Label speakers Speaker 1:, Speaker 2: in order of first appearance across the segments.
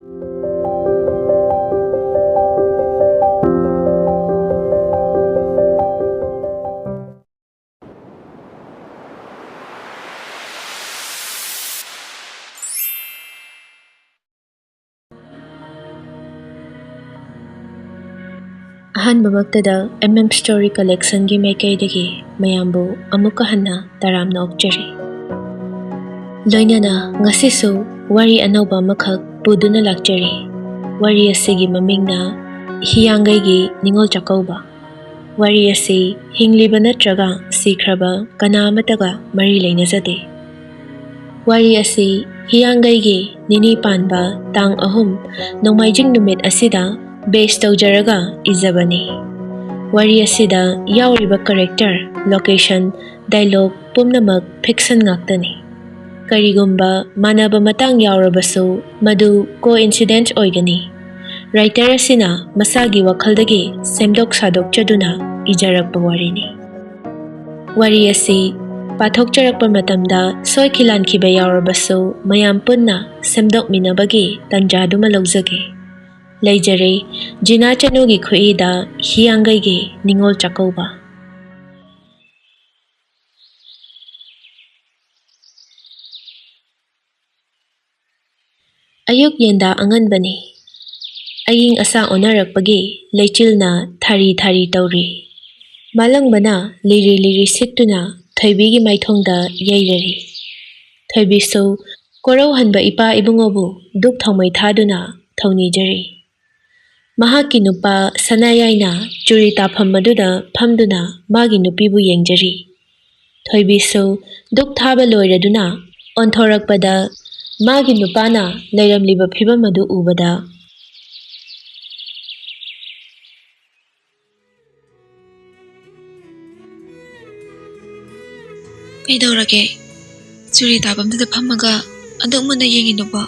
Speaker 1: ꯑꯍꯥꯟꯕꯃꯛꯇꯗ Story Collectionꯒꯤ ꯃꯥꯏꯀꯩꯗꯒꯤ ꯃꯌꯥꯝꯕꯨ ꯑꯃꯨꯛꯀ ꯍꯟꯅ ꯇꯔꯥꯝꯅ ꯑꯣꯛꯆꯔꯤ꯫ ꯂꯣꯏꯅꯅ ꯉꯁꯤꯁꯨ ꯋꯥꯔꯤ ꯑꯅꯧꯕ ꯑꯃꯈꯛ ꯄꯨꯗꯨꯅ ꯂꯥꯛꯆꯔꯤ꯫ ꯋꯥꯔꯤ ꯑꯁꯤꯒꯤ ꯃꯃꯤꯡꯅ ꯍꯤꯌꯥꯡꯒꯩꯒꯤ ꯅꯤꯉꯣꯜ ꯆꯥꯛꯀꯧꯕ꯫ ꯋꯥꯔꯤ ꯑꯁꯤ ꯍꯤꯡꯂꯤꯕ ꯅꯠꯇ꯭ꯔꯒ ꯁꯤꯈ꯭ꯔꯕ ꯀꯅꯥ ꯑꯃꯠꯇꯒ ꯃꯔꯤ ꯂꯩꯅꯖꯗꯦ꯫ ꯋꯥꯔꯤ ꯑꯁꯤ ꯍꯤꯌꯥꯡꯒꯩꯒꯤ ꯅꯤꯅꯤ ꯄꯥꯟꯕ ꯇꯥꯡ 3 ꯅꯣꯡꯃꯥꯏꯖꯤꯡ ꯅꯨꯃꯤꯠ ꯑꯁꯤꯗ ꯕꯦꯁ ꯇꯧꯖꯔꯒ ꯏꯖꯕꯅꯤ꯫ ꯋꯥꯔꯤ ꯑꯁꯤꯗ ꯌꯥꯎꯔꯤꯕ ꯀꯦꯔꯦꯛꯇꯔ, ꯂꯣꯀꯦꯁꯟ, ꯗꯥꯏꯂꯣꯒ ꯄꯨꯝꯅꯃꯛ ꯐꯤꯛꯁꯟ ꯉꯥꯛꯇꯅꯤ꯫ ꯀꯔꯤꯒꯨꯝꯕ ꯃꯥꯟꯅꯕ ꯃꯇꯥꯡ ꯌꯥꯎꯔꯕꯁꯨ ꯃꯗꯨ ꯀꯣꯏꯟꯁꯤꯗꯦꯟꯁ ꯑꯣꯏꯒꯅꯤ꯫ ꯔꯥꯏꯇꯔ ꯑꯁꯤꯅ ꯃꯁꯥꯒꯤ ꯋꯥꯈꯜꯗꯒꯤ ꯁꯦꯝꯗꯣꯛ ꯁꯥꯗꯣꯛꯆꯗꯨꯅ ꯏꯖꯔꯛꯄ ꯋꯥꯔꯤꯅꯤ꯫ ꯋꯥꯔꯤ ꯑꯁꯤ ꯄꯥꯊꯣꯛꯆꯔꯛꯄ ꯃꯇꯝꯗ ꯁꯣꯏꯈꯤ ꯂꯥꯟꯈꯤꯕ ꯌꯥꯎꯔꯕꯁꯨ ꯃꯌꯥꯝ ꯄꯨꯟꯅ ꯁꯦꯝꯗꯣꯛꯃꯤꯟꯅꯕꯒꯤ ꯇꯥꯟꯖꯥꯗꯨꯃ ꯂꯧꯖꯒꯦ꯫ ꯂꯩꯖꯔꯦ ꯖꯤꯅꯥ ꯆꯅꯨꯒꯤ ꯈꯨꯠꯏꯗ ꯍꯤꯌꯥꯡꯒꯩꯒꯤ ꯅꯤꯉꯣꯜ ꯆꯥꯛꯀꯧꯕ꯫ ꯑꯌꯨꯛ ꯌꯦꯟꯗꯥ ꯑꯉꯟꯕꯅꯤ꯫ ꯑꯏꯪ ꯑꯁꯥ ꯑꯣꯟꯅꯔꯛꯄꯒꯤ ꯂꯩꯆꯤꯜꯅ ꯊꯥꯔꯤ ꯊꯥꯔꯤ ꯇꯧꯔꯤ꯫ ꯃꯥꯂꯪꯕꯅ ꯂꯤꯔꯤ ꯂꯤꯔꯤ ꯁꯤꯠꯇꯨꯅ ꯊꯣꯏꯕꯤꯒꯤ ꯃꯥꯏꯊꯣꯡꯗ ꯌꯩꯔꯔꯤ꯫ ꯊꯣꯏꯕꯤꯁꯨ ꯀꯣꯔꯧꯍꯟꯕ ꯏꯄꯥ ꯏꯕꯨꯡꯉꯣꯕꯨ ꯗꯨꯛ ꯊꯥꯎꯃꯩ ꯊꯥꯗꯨꯅ ꯊꯧꯅꯤꯖꯔꯤ꯫ ꯃꯍꯥꯛꯀꯤ ꯅꯨꯄꯥ ꯁꯅꯥꯌꯥꯏꯅ ꯆꯨꯔꯤ ꯇꯥꯐꯝ ꯑꯗꯨꯗ ꯐꯝꯗꯨꯅ ꯃꯥꯒꯤ ꯅꯨꯄꯤꯕꯨ ꯌꯦꯡꯖꯔꯤ꯫ ꯊꯣꯏꯕꯤꯁꯨ ꯗꯨꯛ ꯊꯥꯕ ꯂꯣꯏꯔꯗꯨꯅ ꯑꯣꯟꯊꯣꯔꯛꯄꯗ ꯃꯥꯒꯤ ꯅꯨꯄꯥꯅ ꯂꯩꯔꯝꯂꯤꯕ ꯐꯤꯚꯝ ꯑꯗꯨ ꯎꯕꯗ
Speaker 2: ꯀꯩꯗꯧꯔꯒꯦ? ꯆꯨꯔꯤ ꯇꯥꯐꯝꯗꯨꯗ ꯐꯝꯃꯒ ꯑꯗꯨꯛ ꯃꯨꯟꯅ ꯌꯦꯡꯉꯤꯗꯨꯕꯣ?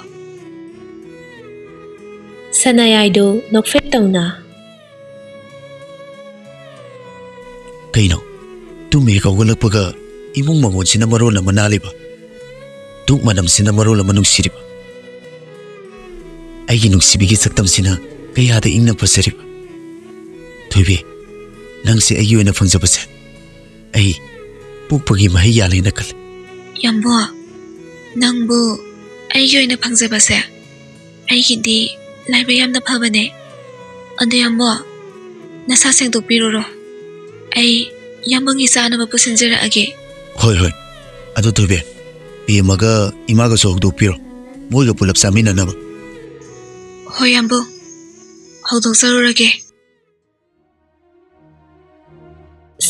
Speaker 1: ꯁꯅꯥꯌꯥꯏꯗꯨ ꯅꯣꯛꯐꯦꯠ ꯇꯧꯅ
Speaker 3: ꯀꯩꯅꯣ ꯇꯨꯝ ꯍꯦꯛ ꯍꯧꯒꯠꯂꯛꯄꯒ ꯏꯃꯨꯡ ꯃꯉꯣꯟꯁꯤꯅ ꯃꯔꯣꯜ ꯑꯃ ꯅꯥꯜꯂꯤꯕ, ꯗꯨꯛ ꯃꯅꯝꯁꯤꯅ ꯃꯔꯣꯜ ꯑꯃ ꯅꯨꯡꯁꯤꯔꯤꯕ, ꯑꯩꯒꯤ ꯅꯨꯡꯁꯤꯕꯤꯒꯤ ꯁꯛꯇꯝꯁꯤꯅ ꯀꯌꯥꯗ ꯏꯪꯅ ꯐꯖꯔꯤꯕ꯫ ꯊꯣꯏꯕꯤ, ꯅꯪꯁꯦ ꯑꯩꯒꯤ ꯑꯣꯏꯅ ꯐꯪꯖꯕꯁꯦ ꯑꯩ ꯄꯣꯛꯄꯒꯤ ꯃꯍꯩ ꯌꯥꯜꯂꯦꯅ ꯈꯜꯂꯤ꯫
Speaker 2: ꯌꯥꯝꯕꯣ, ꯅꯪꯕꯨ ꯑꯩꯒꯤ ꯑꯣꯏꯅ ꯐꯪꯖꯕꯁꯦ ꯑꯩꯒꯤꯗꯤ ꯂꯥꯏꯕꯛ ꯌꯥꯝꯅ ꯐꯕꯅꯦ꯫ ꯑꯗꯨ ꯌꯥꯝꯕꯣ, ꯅꯁꯥ ꯁꯦꯡꯗꯣꯛꯄꯤꯔꯨꯔꯣ, ꯑꯩ ꯌꯥꯝꯕꯒꯤ ꯆꯥꯅꯕ ꯄꯨꯁꯤꯟꯖꯔꯛꯑꯒꯦ꯫
Speaker 3: ꯍꯣꯏ ꯍꯣꯏ, ꯑꯗꯨ ꯊꯣꯏꯕꯤ, ꯄꯦꯝꯃꯒ ꯏꯃꯥꯒꯁꯨ ꯍꯧꯗꯣꯛꯄꯤꯔꯣ, ꯃꯣꯏꯒ ꯄꯨꯂꯞ ꯆꯥꯃꯤꯟꯅꯅꯕ꯫
Speaker 2: ꯍꯣꯏ ꯌꯥꯝꯕꯣ, ꯍꯧꯗꯣꯛꯆꯔꯨꯔꯒꯦ꯫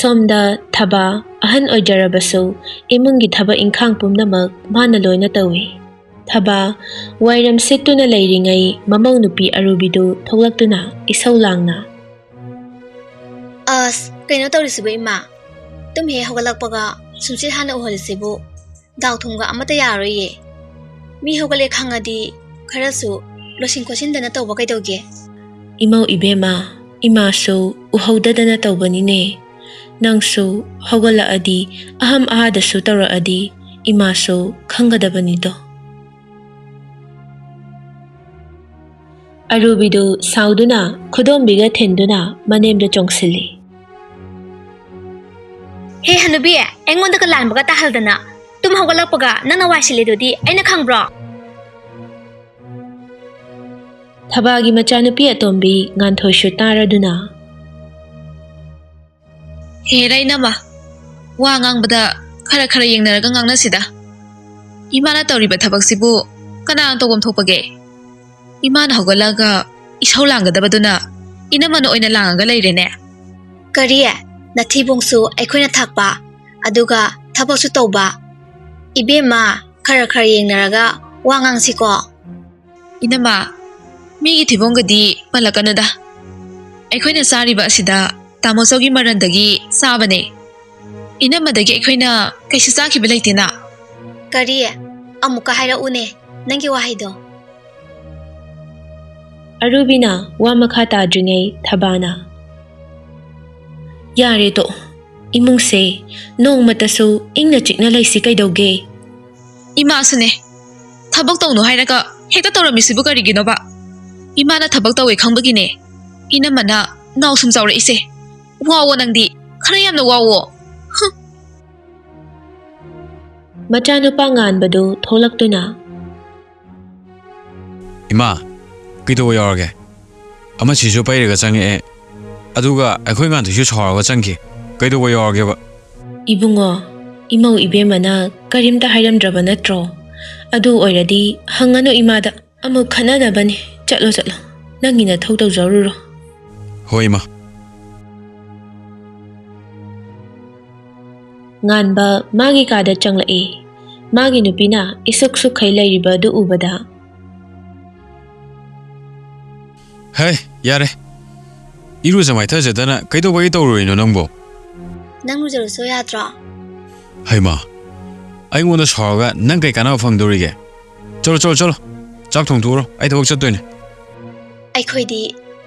Speaker 1: ꯁꯣꯝꯗ ꯊꯕꯥ ꯑꯍꯟ ꯑꯣꯏꯖꯔꯕꯁꯨ ꯏꯃꯨꯡꯒꯤ ꯊꯕꯛ ꯏꯪꯈꯥꯡ ꯄꯨꯝꯅꯃꯛ ꯃꯥꯅ ꯂꯣꯏꯅ ꯇꯧꯏ꯫ ꯊꯕꯥ ꯋꯥꯏꯔꯝ ꯁꯤꯠꯇꯨꯅ ꯂꯩꯔꯤꯉꯩ ꯃꯃꯧ ꯅꯨꯄꯤ ꯑꯔꯨꯕꯤꯗꯨ ꯊꯣꯛꯂꯛꯇꯨꯅ ꯏꯁꯧ ꯂꯥꯡꯅ
Speaker 4: ꯀꯩꯅꯣ ꯇꯧꯔꯤꯁꯤꯕꯨ ꯏꯃꯥ? ꯇꯨꯝ ꯍꯦꯛ ꯍꯧꯒꯠꯂꯛꯄꯒ ꯁꯨꯝꯁꯤꯠ ꯍꯥꯟꯅ ꯎꯍꯜꯂꯤꯁꯤꯕꯨ ꯗꯥꯎ ꯊꯨꯝꯒ ꯑꯃꯠꯇ ꯌꯥꯔꯣꯏꯌꯦ꯫ ꯃꯤ ꯍꯧꯒꯠꯂꯦ ꯈꯪꯉꯗꯤ ꯈꯔꯁꯨ ꯂꯣꯏꯁꯤꯟ ꯈꯣꯠꯆꯤꯟꯗꯅ ꯇꯧꯕ ꯀꯩꯗꯧꯒꯦ?
Speaker 1: ꯏꯃꯧ ꯏꯕꯦꯝꯃ, ꯏꯃꯥꯁꯨ ꯎꯍꯧꯗꯗꯅ ꯇꯧꯕꯅꯤꯅꯦ꯫ ꯅꯪꯁꯨ ꯍꯧꯒꯠꯂꯛꯑꯗꯤ ꯑꯍꯝ ꯑꯍꯥꯗꯁꯨ ꯇꯧꯔꯛꯑꯗꯤ ꯏꯃꯥꯁꯨ ꯈꯪꯒꯗꯕꯅꯤꯗꯣ꯫ ꯑꯔꯨꯕꯤꯗꯨ ꯁꯥꯎꯗꯨꯅ ꯈꯨꯗꯣꯝꯕꯤꯒ ꯊꯤꯟꯗꯨꯅ ꯃꯅꯦꯝꯗ ꯆꯣꯡꯁꯤꯜꯂꯤ꯫
Speaker 4: ꯍꯦ ꯍꯅꯨꯕꯤ, ꯑꯩꯉꯣꯟꯗꯒ ꯂꯥꯟꯕꯒ ꯇꯥꯍꯜꯗꯅ ꯇꯨꯝ ꯍꯧꯒꯠꯂꯛꯄꯒ ꯅꯪꯅ ꯋꯥꯏꯁꯤꯜꯂꯤꯗꯨꯗꯤ ꯑꯩꯅ ꯈꯪꯕ꯭ꯔꯣ?
Speaker 1: ꯊꯕꯥꯒꯤ ꯃꯆꯥꯅꯨꯄꯤ ꯑꯇꯣꯝꯕꯤ ꯉꯥꯟꯊꯣꯏꯁꯨ ꯇꯥꯔꯗꯨꯅ
Speaker 2: ꯍꯦꯔ ꯏꯅꯝꯃ, ꯋꯥ ꯉꯥꯡꯕꯗ ꯈꯔ ꯈꯔ ꯌꯦꯡꯅꯔꯒ ꯉꯥꯡꯅꯁꯤꯗ꯫ ꯏꯃꯥꯅ ꯇꯧꯔꯤꯕ ꯊꯕꯛꯁꯤꯕꯨ ꯀꯅꯥꯅ ꯇꯧꯐꯝ ꯊꯣꯛꯄꯒꯦ? ꯏꯃꯥꯅ ꯍꯧꯒꯠꯂꯒ ꯏꯁꯧ ꯂꯥꯡꯒꯗꯕꯗꯨꯅ ꯏꯅꯝꯃꯅ ꯑꯣꯏꯅ ꯂꯥꯡꯉꯒ ꯂꯩꯔꯦꯅꯦ꯫
Speaker 4: ꯀꯔꯤ? ꯅꯊꯤꯕꯣꯡꯁꯨ ꯑꯩꯈꯣꯏꯅ ꯊꯥꯛꯄ, ꯑꯗꯨꯒ ꯊꯕꯛꯁꯨ ꯇꯧꯕ? ꯏꯕꯦꯝꯃ, ꯈꯔ ꯈꯔ ꯌꯦꯡꯅꯔꯒ ꯋꯥ ꯉꯥꯡꯁꯤꯀꯣ꯫
Speaker 2: ꯏꯅꯝꯃ, ꯃꯤꯒꯤ ꯊꯤꯕꯣꯡꯒꯗꯤ ꯄꯜꯂꯛꯀꯅꯨꯗ꯫ ꯑꯩꯈꯣꯏꯅ ꯆꯥꯔꯤꯕ ꯑꯁꯤꯗ ꯇꯥꯃꯣꯆꯧꯒꯤ ꯃꯔꯟꯗꯒꯤ ꯆꯥꯕꯅꯦ꯫ ꯏꯅꯝꯃꯗꯒꯤ ꯑꯩꯈꯣꯏꯅ ꯀꯩꯁꯨ ꯆꯥꯈꯤꯕ ꯂꯩꯇꯦꯅ꯫
Speaker 4: ꯀꯔꯤ? ꯑꯃꯨꯛꯀ ꯍꯥꯏꯔꯛꯎꯅꯦ ꯅꯪꯒꯤ ꯋꯥꯍꯩꯗꯣ꯫
Speaker 1: ꯑꯔꯨꯕꯤꯅ ꯋꯥ ꯃꯈꯥ ꯇꯥꯗ꯭ꯔꯤꯉꯩ ꯊꯕꯥꯅ ꯌꯥꯔꯦ ꯇꯣ, ꯏꯃꯨꯡꯁꯦ ꯅꯣꯡꯃꯇꯁꯨ ꯏꯪꯅ ꯆꯤꯛꯅ ꯂꯩꯁꯤ ꯀꯩꯗꯧꯒꯦ?
Speaker 2: ꯏꯃꯥꯁꯨꯅꯦ, ꯊꯕꯛ ꯇꯧꯅꯨ ꯍꯥꯏꯔꯒ ꯍꯦꯛꯇ ꯇꯧꯔꯝꯃꯤꯁꯤꯕꯨ ꯀꯔꯤꯒꯤꯅꯣꯕ? Imana tabak tawe khangbagine. Inamana naw sum jawre ise. Wawo nangdi khara yamna wawo.
Speaker 1: Machanupa nganbadu tholaktuna.
Speaker 5: Ima, kaido yawarage. Ama sisu pairaga change aduga akhoi ngan thu chharaga changki. Kaido yawarage ba.
Speaker 1: Ibungo, imau ibemana karimta hairamdraba natro. Adu oiradi hangano imada amuk khanadabani. Chalo chalo. Nangina thau tau jaruro.
Speaker 5: Hoi ma.
Speaker 1: Nganba magi kada changlai. Magi nupina isuk sukhai lairiba du ubada.
Speaker 5: Hey, yare. Iru samai tha jadana kaido bai tawruino nangbo.
Speaker 4: Nang rujaru so yadra.
Speaker 5: Hai ma. Aingona sharaga nang kai kana phangdorige. Chalo chalo chalo. Chak thong thuro ai thok chattoine.
Speaker 4: ꯑꯩꯈꯣꯏꯗꯤ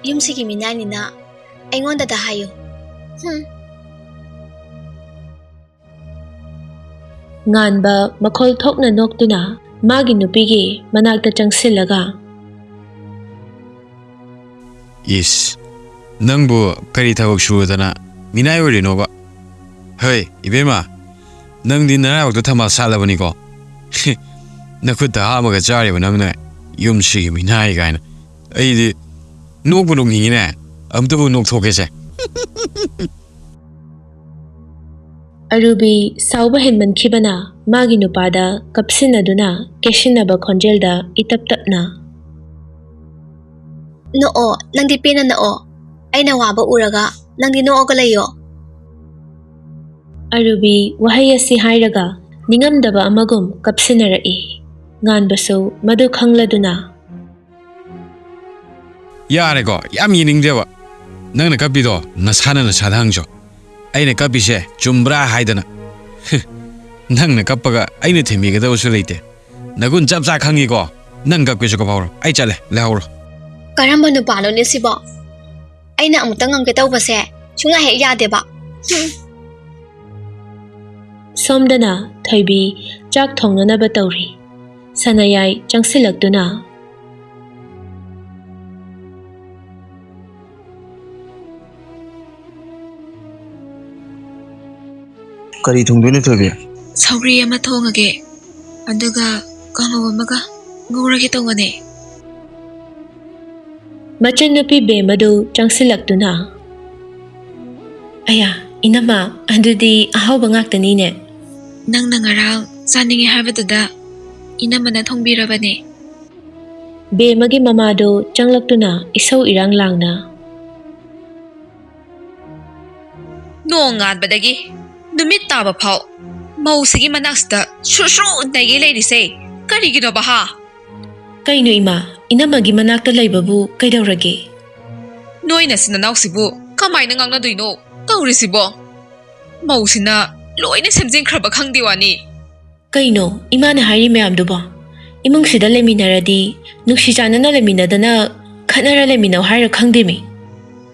Speaker 4: ꯌꯨꯝꯁꯤꯒꯤ ꯃꯤꯅꯥꯏꯅꯤꯅ ꯑꯩꯉꯣꯟꯗꯗ ꯍꯥꯏꯌꯨ.
Speaker 1: Nganba makhol thokna noktuna magi nupigi manakta changsillaga.
Speaker 5: Yes. Nangbo kari thawak shurudana minai orino ba. Hey, ibema. Nangdi narawak to thama salabani ko. Nakutta hamaga chari ba nangna yumsigi minai gaina. Aidi nokbu nokningine amtabu nok thokese.
Speaker 1: Arubi sauba henman khibana magi nupada kapsinaduna keshinaba khonjelda itaptapna.
Speaker 4: Noo, nangdi pena noo. Aina waba uraga, nangdi nooga layo.
Speaker 1: Arubi wahayasi hairaga ningamdaba amagum kapsinarai. Nganbasu madu khangladuna.
Speaker 5: Yare ko, yam yiningdeba. Nangna kapido nasana na sadhangjo. Aina kapise chumbra haidana. Nangna kapaga aina themiga da usu leite. Nagun chapcha khangi ko. Nang kapkisu ko pawro. Ai chale, lehawro.
Speaker 4: Karamba nupano ni sibo. Aina amutang ngangke tawbase, chunga hek yadeba.
Speaker 1: Somdana thoibi chak thongnanaba tawri. Sanayai changsilaktuna.
Speaker 3: Kari thongdoine thoibe.
Speaker 2: Sauri ama thongage. Aduga kangaw amaga ngurage tawane.
Speaker 1: Machanupi bemadu changsilaktuna. Aya, inama andudi ahawba ngaktanine.
Speaker 2: Nangna ngarang chaningi habadada inamana thongbirabane.
Speaker 1: Bemagi mamado changlaktuna isau irang langna.
Speaker 2: Nongan badagi numit taba phau mausigi manaksda shushu untagi leirise karigino baha.
Speaker 1: Kainu ima, inamagi manakta laibabu kaidaurage.
Speaker 2: Noina sinanausibu kamaina ngangnaduino tawrisibo. Mausina loina semjingkhraba khangdiwani.
Speaker 1: Kaino, imana hari mayamduba. Imung sida leminaradi, nukshijanana leminadana khanara leminaw haira khangdimi.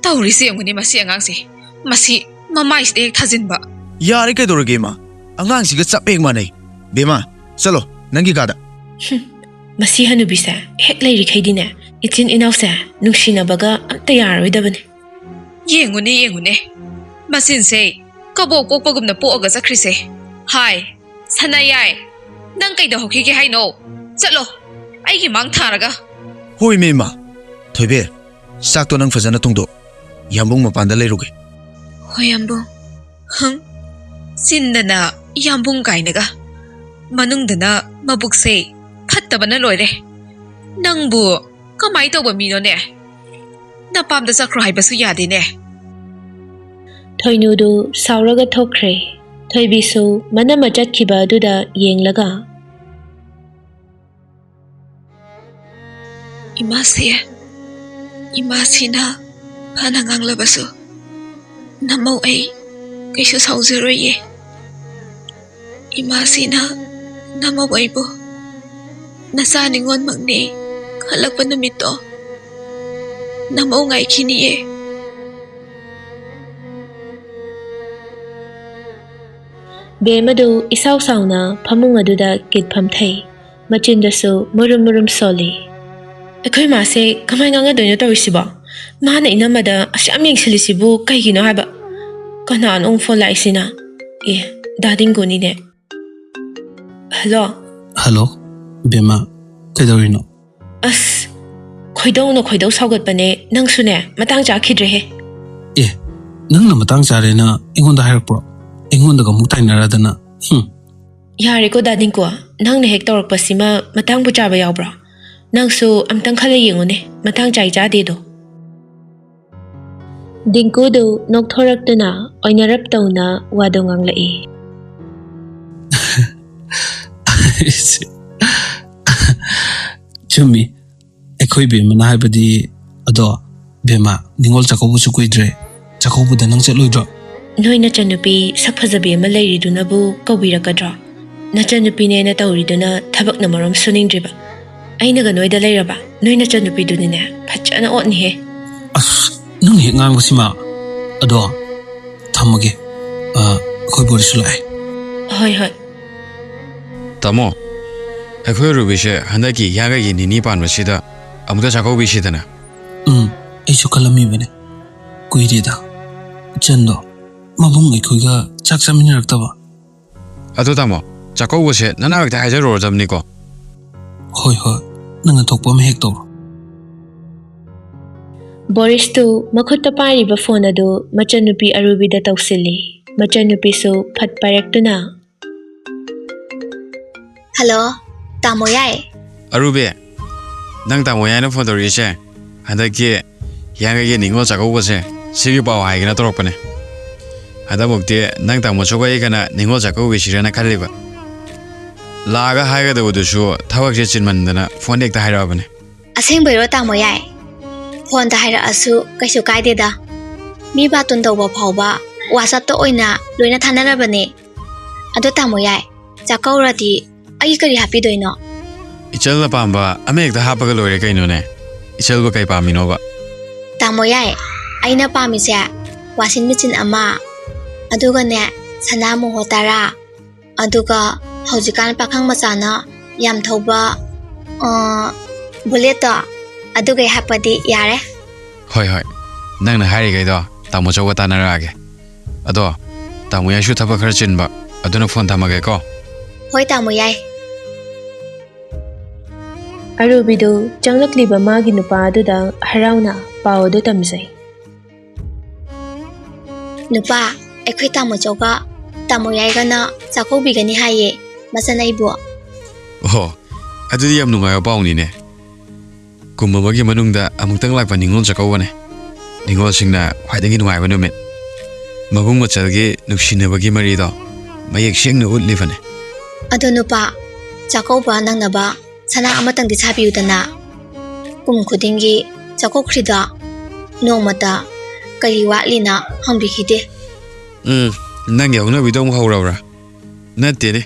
Speaker 2: Tawrisi yamguni masi angangsi. Masi mamaisde ek thajinba.
Speaker 3: Yare kaidorage ma. Angang siga chapek manai. Bema, chalo, nangi kada.
Speaker 1: Masi hanubisa, hek lairi khaidine, ichin inawsa, nuksinabaga amta yaroidabane.
Speaker 2: Yengune. Masinse kabok kokpagumna poaga chakrise. Hai, sanayai. Nang kaida hokige haino. Chalo, aigi mang tharaga.
Speaker 3: Hoi mema. Thoibe, sakto nang fazana tungdo. Yambung mapanda leiruge.
Speaker 2: Hoyambo. Sindana yambung kainaga. Manungdana mabukse phattabana loire. Nangbu kamai tawba mino ne. Napamda chakro haibasu yade ne.
Speaker 1: Thoinudu sauraga thokre. Thoibisu manama chatkiba aduda yenglaga.
Speaker 2: Imasina panangang labaso. Namaw ay kaysa sauzeroye. Imasina namaw ay po. Nasaningon magne kalagpa namito. Namaw ngay kiniye.
Speaker 1: Bemadu isaw sauna pamung aduda kitpam thay. Machindasu murum soli. ꯑꯩꯈꯣꯏ ꯃꯥꯁꯦ ꯀꯃꯥꯏ ꯉꯥꯡꯅꯗꯣꯏꯅꯣ ꯇꯧꯔꯤꯁꯤꯕꯣ? ꯃꯥꯅ ꯏꯅꯝꯃꯗ ꯑꯁꯨꯛꯌꯥꯝ ꯌꯦꯡꯁꯤꯜꯂꯤꯁꯤꯕꯨ ꯀꯩꯒꯤꯅꯣ ꯍꯥꯏꯕ? ꯀꯅꯥꯅꯣ phone ꯂꯥꯛꯏꯁꯤꯅ? ꯗꯥꯗꯤꯡꯒꯣꯅꯤꯅꯦ. Hello?
Speaker 6: Hello, ꯕꯦꯝꯃ, ꯀꯩꯗꯧꯔꯤꯅꯣ?
Speaker 1: ꯑꯁ, ꯈꯣꯏꯗꯧ ꯁꯥꯎꯒꯠꯄꯅꯦ. ꯅꯪꯁꯨꯅꯦ, ꯃꯇꯥꯡ ꯆꯥꯈꯤꯗ꯭ꯔꯦꯍꯦ.
Speaker 6: ꯑꯦ, ꯅꯪꯅ ꯃꯇꯥꯡ ꯆꯥꯔꯦꯅ ꯑꯩꯉꯣꯟꯗ ꯍꯥꯏꯔꯛꯄ꯭ꯔꯣ? ꯑꯩꯉꯣꯟꯗꯒ ꯑꯃꯨꯛ ꯇꯥꯏꯅꯔꯗꯅ.
Speaker 1: ꯌꯥꯔꯦꯀꯣ ꯗꯥꯗꯤꯡꯀꯣ, ꯅꯪꯅ ꯍꯦꯛ ꯇꯧꯔꯛꯄꯁꯤꯃ ꯃꯇꯥꯡꯕꯨ ꯆꯥꯕ ꯌꯥꯎꯕ꯭ꯔꯣ? ꯅꯪꯁꯨ ꯑꯝꯇꯪ ꯈꯜꯂ ꯌꯦꯡꯉꯨꯅꯦ, ꯃꯇꯥꯡ ꯆꯥꯏ ꯆꯥꯗꯦꯗꯣ. ꯗꯤꯡꯀꯨꯗꯨ ꯅꯣꯛꯊꯣꯔꯛꯇꯨꯅ ꯑꯣꯏꯅꯔꯞ ꯇꯧꯅ ꯋꯥꯗꯣ ꯉꯥꯡꯂꯛꯏ.
Speaker 6: ꯆꯨꯝꯃꯤ, ꯑꯩꯈꯣꯏ ꯕꯦꯝꯃꯅ ꯍꯥꯏꯕꯗꯤ. ꯑꯗꯣ ꯕꯦꯝꯃ, ꯅꯤꯡꯉꯣꯜ ꯆꯥꯛꯀꯧꯕꯁꯨ ꯀꯨꯏꯗ꯭ꯔꯦ. ꯆꯥꯛꯀꯧꯕꯗ ꯅꯪ ꯆꯠꯂꯣꯏꯗ꯭ꯔꯣ?
Speaker 1: ꯅꯣꯏ ꯅꯆꯟꯅꯨꯄꯤ ꯁꯛ ꯐꯖꯕꯤ ꯑꯃ ꯂꯩꯔꯤꯗꯨꯅꯕꯨ ꯀꯧꯕꯤꯔꯛꯀꯗ꯭ꯔꯣ? ꯅꯆꯟꯅꯨꯄꯤꯅꯦꯅ ꯇꯧꯔꯤꯗꯨꯅ ꯊꯕꯛꯅ ꯃꯔꯣꯝ ꯁꯨꯅꯤꯡꯗ꯭ꯔꯤꯕ. ꯑꯩꯅꯒ ꯅꯣꯏꯗ ꯂꯩꯔꯕ, ꯅꯣꯏ ꯅꯆꯟꯅꯨꯄꯤꯗꯨꯅꯤꯅꯦ ꯐꯖꯅ ꯑꯣꯠꯅꯤꯍꯦ.
Speaker 6: ꯑꯁ, ꯅꯪ ꯍꯦꯛ ꯉꯥꯡꯕꯁꯤꯃ. ꯑꯗꯣ ꯊꯝꯃꯒꯦ, ꯑꯩꯈꯣꯏ ꯕꯣꯔꯤꯁꯨ ꯂꯥꯛꯑꯦ.
Speaker 1: ꯍꯣꯏ.
Speaker 5: ꯇꯥꯃꯣ, ꯑꯩꯈꯣꯏ ꯔꯨꯕꯤꯁꯦ ꯍꯟꯗꯛꯀꯤ ꯍꯤꯌꯥꯡꯒꯩꯒꯤ ꯅꯤꯅꯤ ꯄꯥꯟꯕꯁꯤꯗ ꯑꯃꯨꯛꯇ ꯆꯥꯛꯀꯧꯕꯤꯁꯤꯗꯅ.
Speaker 6: ꯑꯩꯁꯨ ꯈꯜꯂꯝꯃꯤꯕꯅꯦ. ꯀꯨꯏꯔꯦꯗ ꯏꯆꯟꯗꯣ ꯃꯕꯨꯡ ꯑꯩꯈꯣꯏꯒ ꯆꯥꯛ ꯆꯥꯃꯤꯟꯅꯔꯛꯇꯕ.
Speaker 5: ꯑꯗꯣ ꯇꯥꯃꯣ, ꯆꯥꯛꯀꯧꯕꯁꯦ ꯅꯅꯥꯎ ꯍꯦꯛꯇ ꯍꯥꯏꯖꯔꯨꯔꯗꯕꯅꯤꯀꯣ.
Speaker 6: ꯍꯣꯏ, ꯅꯪꯅ ꯊꯣꯛꯄ ꯑꯃ ꯍꯦꯛ ꯇꯧꯔꯣ.
Speaker 1: ꯕꯣꯔꯤꯁꯇꯨ ꯃꯈꯨꯠꯇ ꯄꯥꯏꯔꯤꯕ ꯐꯣꯟ ꯑꯗꯨ ꯃꯆꯟꯅꯨꯄꯤ ꯑꯔꯨꯕꯤꯗ ꯇꯧꯁꯤꯜꯂꯤ. ꯃꯆꯟꯅꯨꯄꯤꯁꯨ ꯐꯠ ꯄꯥꯏꯔꯛꯇꯨꯅ,
Speaker 4: ꯍꯜꯂꯣ, ꯇꯥꯃꯣ ꯌꯥꯏ.
Speaker 5: ꯑꯔꯨꯕꯤ, ꯅꯪ ꯇꯥꯃꯣ ꯌꯥꯏꯅ ꯐꯣꯟ ꯇꯧꯔꯛꯏꯁꯦ ꯍꯟꯗꯛꯀꯤ ꯍꯤꯌꯥꯡꯒꯩꯒꯤ ꯅꯤꯡꯉꯣꯜ ꯆꯥꯛꯀꯧꯕꯁꯦ ꯁꯤꯒꯤ ꯄꯥꯎ ꯍꯥꯏꯒꯦꯅ ꯇꯧꯔꯛꯄꯅꯦ. ꯍꯟꯗꯛꯃꯨꯛꯇꯤ ꯅꯪ ꯇꯥꯃꯣꯁꯨ ꯑꯩꯒꯅ ꯅꯤꯡꯉꯣꯜ ꯆꯥꯛꯀꯧꯕꯤꯁꯤꯔꯅ ꯈꯜꯂꯤꯕ. ꯂꯥꯛꯑꯒ ꯍꯥꯏꯒꯗꯕꯗꯨꯁꯨ ꯊꯕꯛꯁꯦ ꯆꯤꯟꯃꯟꯗꯅ ꯐꯣꯟ ꯍꯦꯛꯇ ꯍꯥꯏꯔꯛꯑꯕꯅꯦ.
Speaker 4: ꯑꯁꯦꯡꯕꯩꯔꯣ ꯇꯥꯃꯣ ꯌꯥꯏ? ꯐꯣꯟꯗ ꯍꯥꯏꯔꯛꯑꯁꯨ ꯀꯩꯁꯨ ꯀꯥꯏꯗꯦꯗ. ꯃꯤ ꯕꯥꯇꯣꯟ ꯇꯧꯕ ꯐꯥꯎꯕ ꯋꯥꯆꯞꯇ ꯑꯣꯏꯅ ꯂꯣꯏꯅ ꯊꯥꯅꯔꯕꯅꯦ. ꯑꯗꯣ ꯇꯥꯃꯣ ꯌꯥꯏ, ꯆꯥꯛꯀꯧꯔꯗꯤ ꯑꯩ ꯀꯔꯤ ꯍꯥꯞꯄꯤꯗꯣꯏꯅꯣ?
Speaker 5: ꯏꯆꯜꯅ ꯄꯥꯝꯕ ꯑꯃ ꯍꯦꯛꯇ ꯍꯥꯞꯄꯒ ꯂꯣꯏꯔꯦ ꯀꯩꯅꯣꯅꯦ. ꯏꯆꯜꯕꯨ ꯀꯩ ꯄꯥꯝꯃꯤꯅꯣꯕ?
Speaker 4: ꯇꯥꯃꯣ ꯌꯥꯏ, ꯑꯩꯅ ꯄꯥꯝꯃꯤꯁꯦ ꯋꯥꯁꯤꯡ ꯃꯦꯆꯤꯟ ꯑꯃ, ꯑꯗꯨꯒꯅꯦ ꯁꯅꯥ ꯃꯣꯍꯣꯔ 10, ꯑꯗꯨꯒ ꯍꯧꯖꯤꯛꯀꯥꯟ ꯄꯥꯈꯪ ꯃꯆꯥꯅ ꯌꯥꯝ ꯊꯧꯕ ꯕꯨꯂꯦꯠꯇꯣ, ꯑꯗꯨꯒꯩ ꯍꯥꯞꯄꯗꯤ ꯌꯥꯔꯦ.
Speaker 5: ꯍꯣꯏ, ꯅꯪꯅ ꯍꯥꯏꯔꯤꯈꯩꯗꯣ ꯇꯥꯃꯣ ꯆꯧꯒ ꯇꯥꯟꯅꯔꯛꯑꯒꯦ. ꯑꯗꯣ ꯇꯥꯃꯣ ꯌꯥꯏꯁꯨ ꯊꯕꯛ ꯈꯔ ꯆꯤꯟꯕ, ꯑꯗꯨꯅ ꯐꯣꯟ ꯊꯝꯃꯒꯦꯀꯣ.
Speaker 4: ꯍꯣꯏ ꯇꯥꯃꯣ ꯌꯥꯏ.
Speaker 1: ꯑꯔꯨꯕꯤꯗꯨ ꯆꯪꯂꯛꯂꯤꯕ ꯃꯥꯒꯤ ꯅꯨꯄꯥ ꯑꯗꯨꯗ ꯍꯔꯥꯎꯅ ꯄꯥꯎ ꯑꯗꯨ ꯇꯝꯖꯩ.
Speaker 4: ꯅꯨꯄꯥ, ꯑꯩꯈꯣꯏ ꯇꯥꯃꯣ ꯆꯧꯒ ꯇꯥꯃꯣ ꯌꯥꯏꯒꯅ ꯆꯥꯛꯀꯧꯕꯤꯒꯅꯤ ꯍꯥꯏꯌꯦ ꯃꯆꯟ ꯑꯩꯕꯨ.
Speaker 5: ꯑꯣ, ꯑꯗꯨꯗꯤ ꯌꯥꯝ ꯅꯨꯡꯉꯥꯏꯕ ꯄꯥꯎꯅꯤꯅꯦ. ꯀꯨꯝ ꯑꯃꯒꯤ ꯃꯅꯨꯡꯗ ꯑꯃꯨꯛꯇꯪ ꯂꯥꯛꯄ ꯅꯤꯡꯉꯣꯜ ꯆꯥꯛꯀꯧꯕꯅꯦ. ꯅꯤꯡꯉꯣꯜꯁꯤꯡꯅ ꯈ꯭ꯋꯥꯏꯗꯒꯤ ꯅꯨꯡꯉꯥꯏꯕ ꯅꯨꯃꯤꯠ. ꯃꯕꯨꯡ ꯃꯆꯜꯒꯤ ꯅꯨꯡꯁꯤꯅꯕꯒꯤ ꯃꯔꯤꯗꯣ ꯃꯌꯦꯛ ꯁꯦꯡꯅ ꯎꯠꯂꯤꯕꯅꯦ.
Speaker 4: ꯑꯗꯣ ꯅꯨꯄꯥ, ꯆꯥꯛꯀꯧꯕ ꯅꯪꯅꯕ ꯁꯅꯥ ꯑꯃꯇꯪꯗꯤ ꯁꯥꯕꯤꯌꯨꯗꯅ. ꯀꯨꯝ ꯈꯨꯗꯤꯡꯒꯤ ꯆꯥꯛꯀꯧꯈ꯭ꯔꯤꯗ ꯅꯣꯡꯃꯇ ꯀꯔꯤ ꯋꯥꯠꯂꯤꯅ ꯍꯪꯕꯤꯈꯤꯗꯦ.
Speaker 5: ꯅꯪꯒꯤ ꯍꯧꯅꯕꯤꯗꯣ ꯑꯃꯨꯛ ꯍꯧꯔꯕ꯭ꯔꯥ? ꯅꯠꯇꯦꯅꯦ,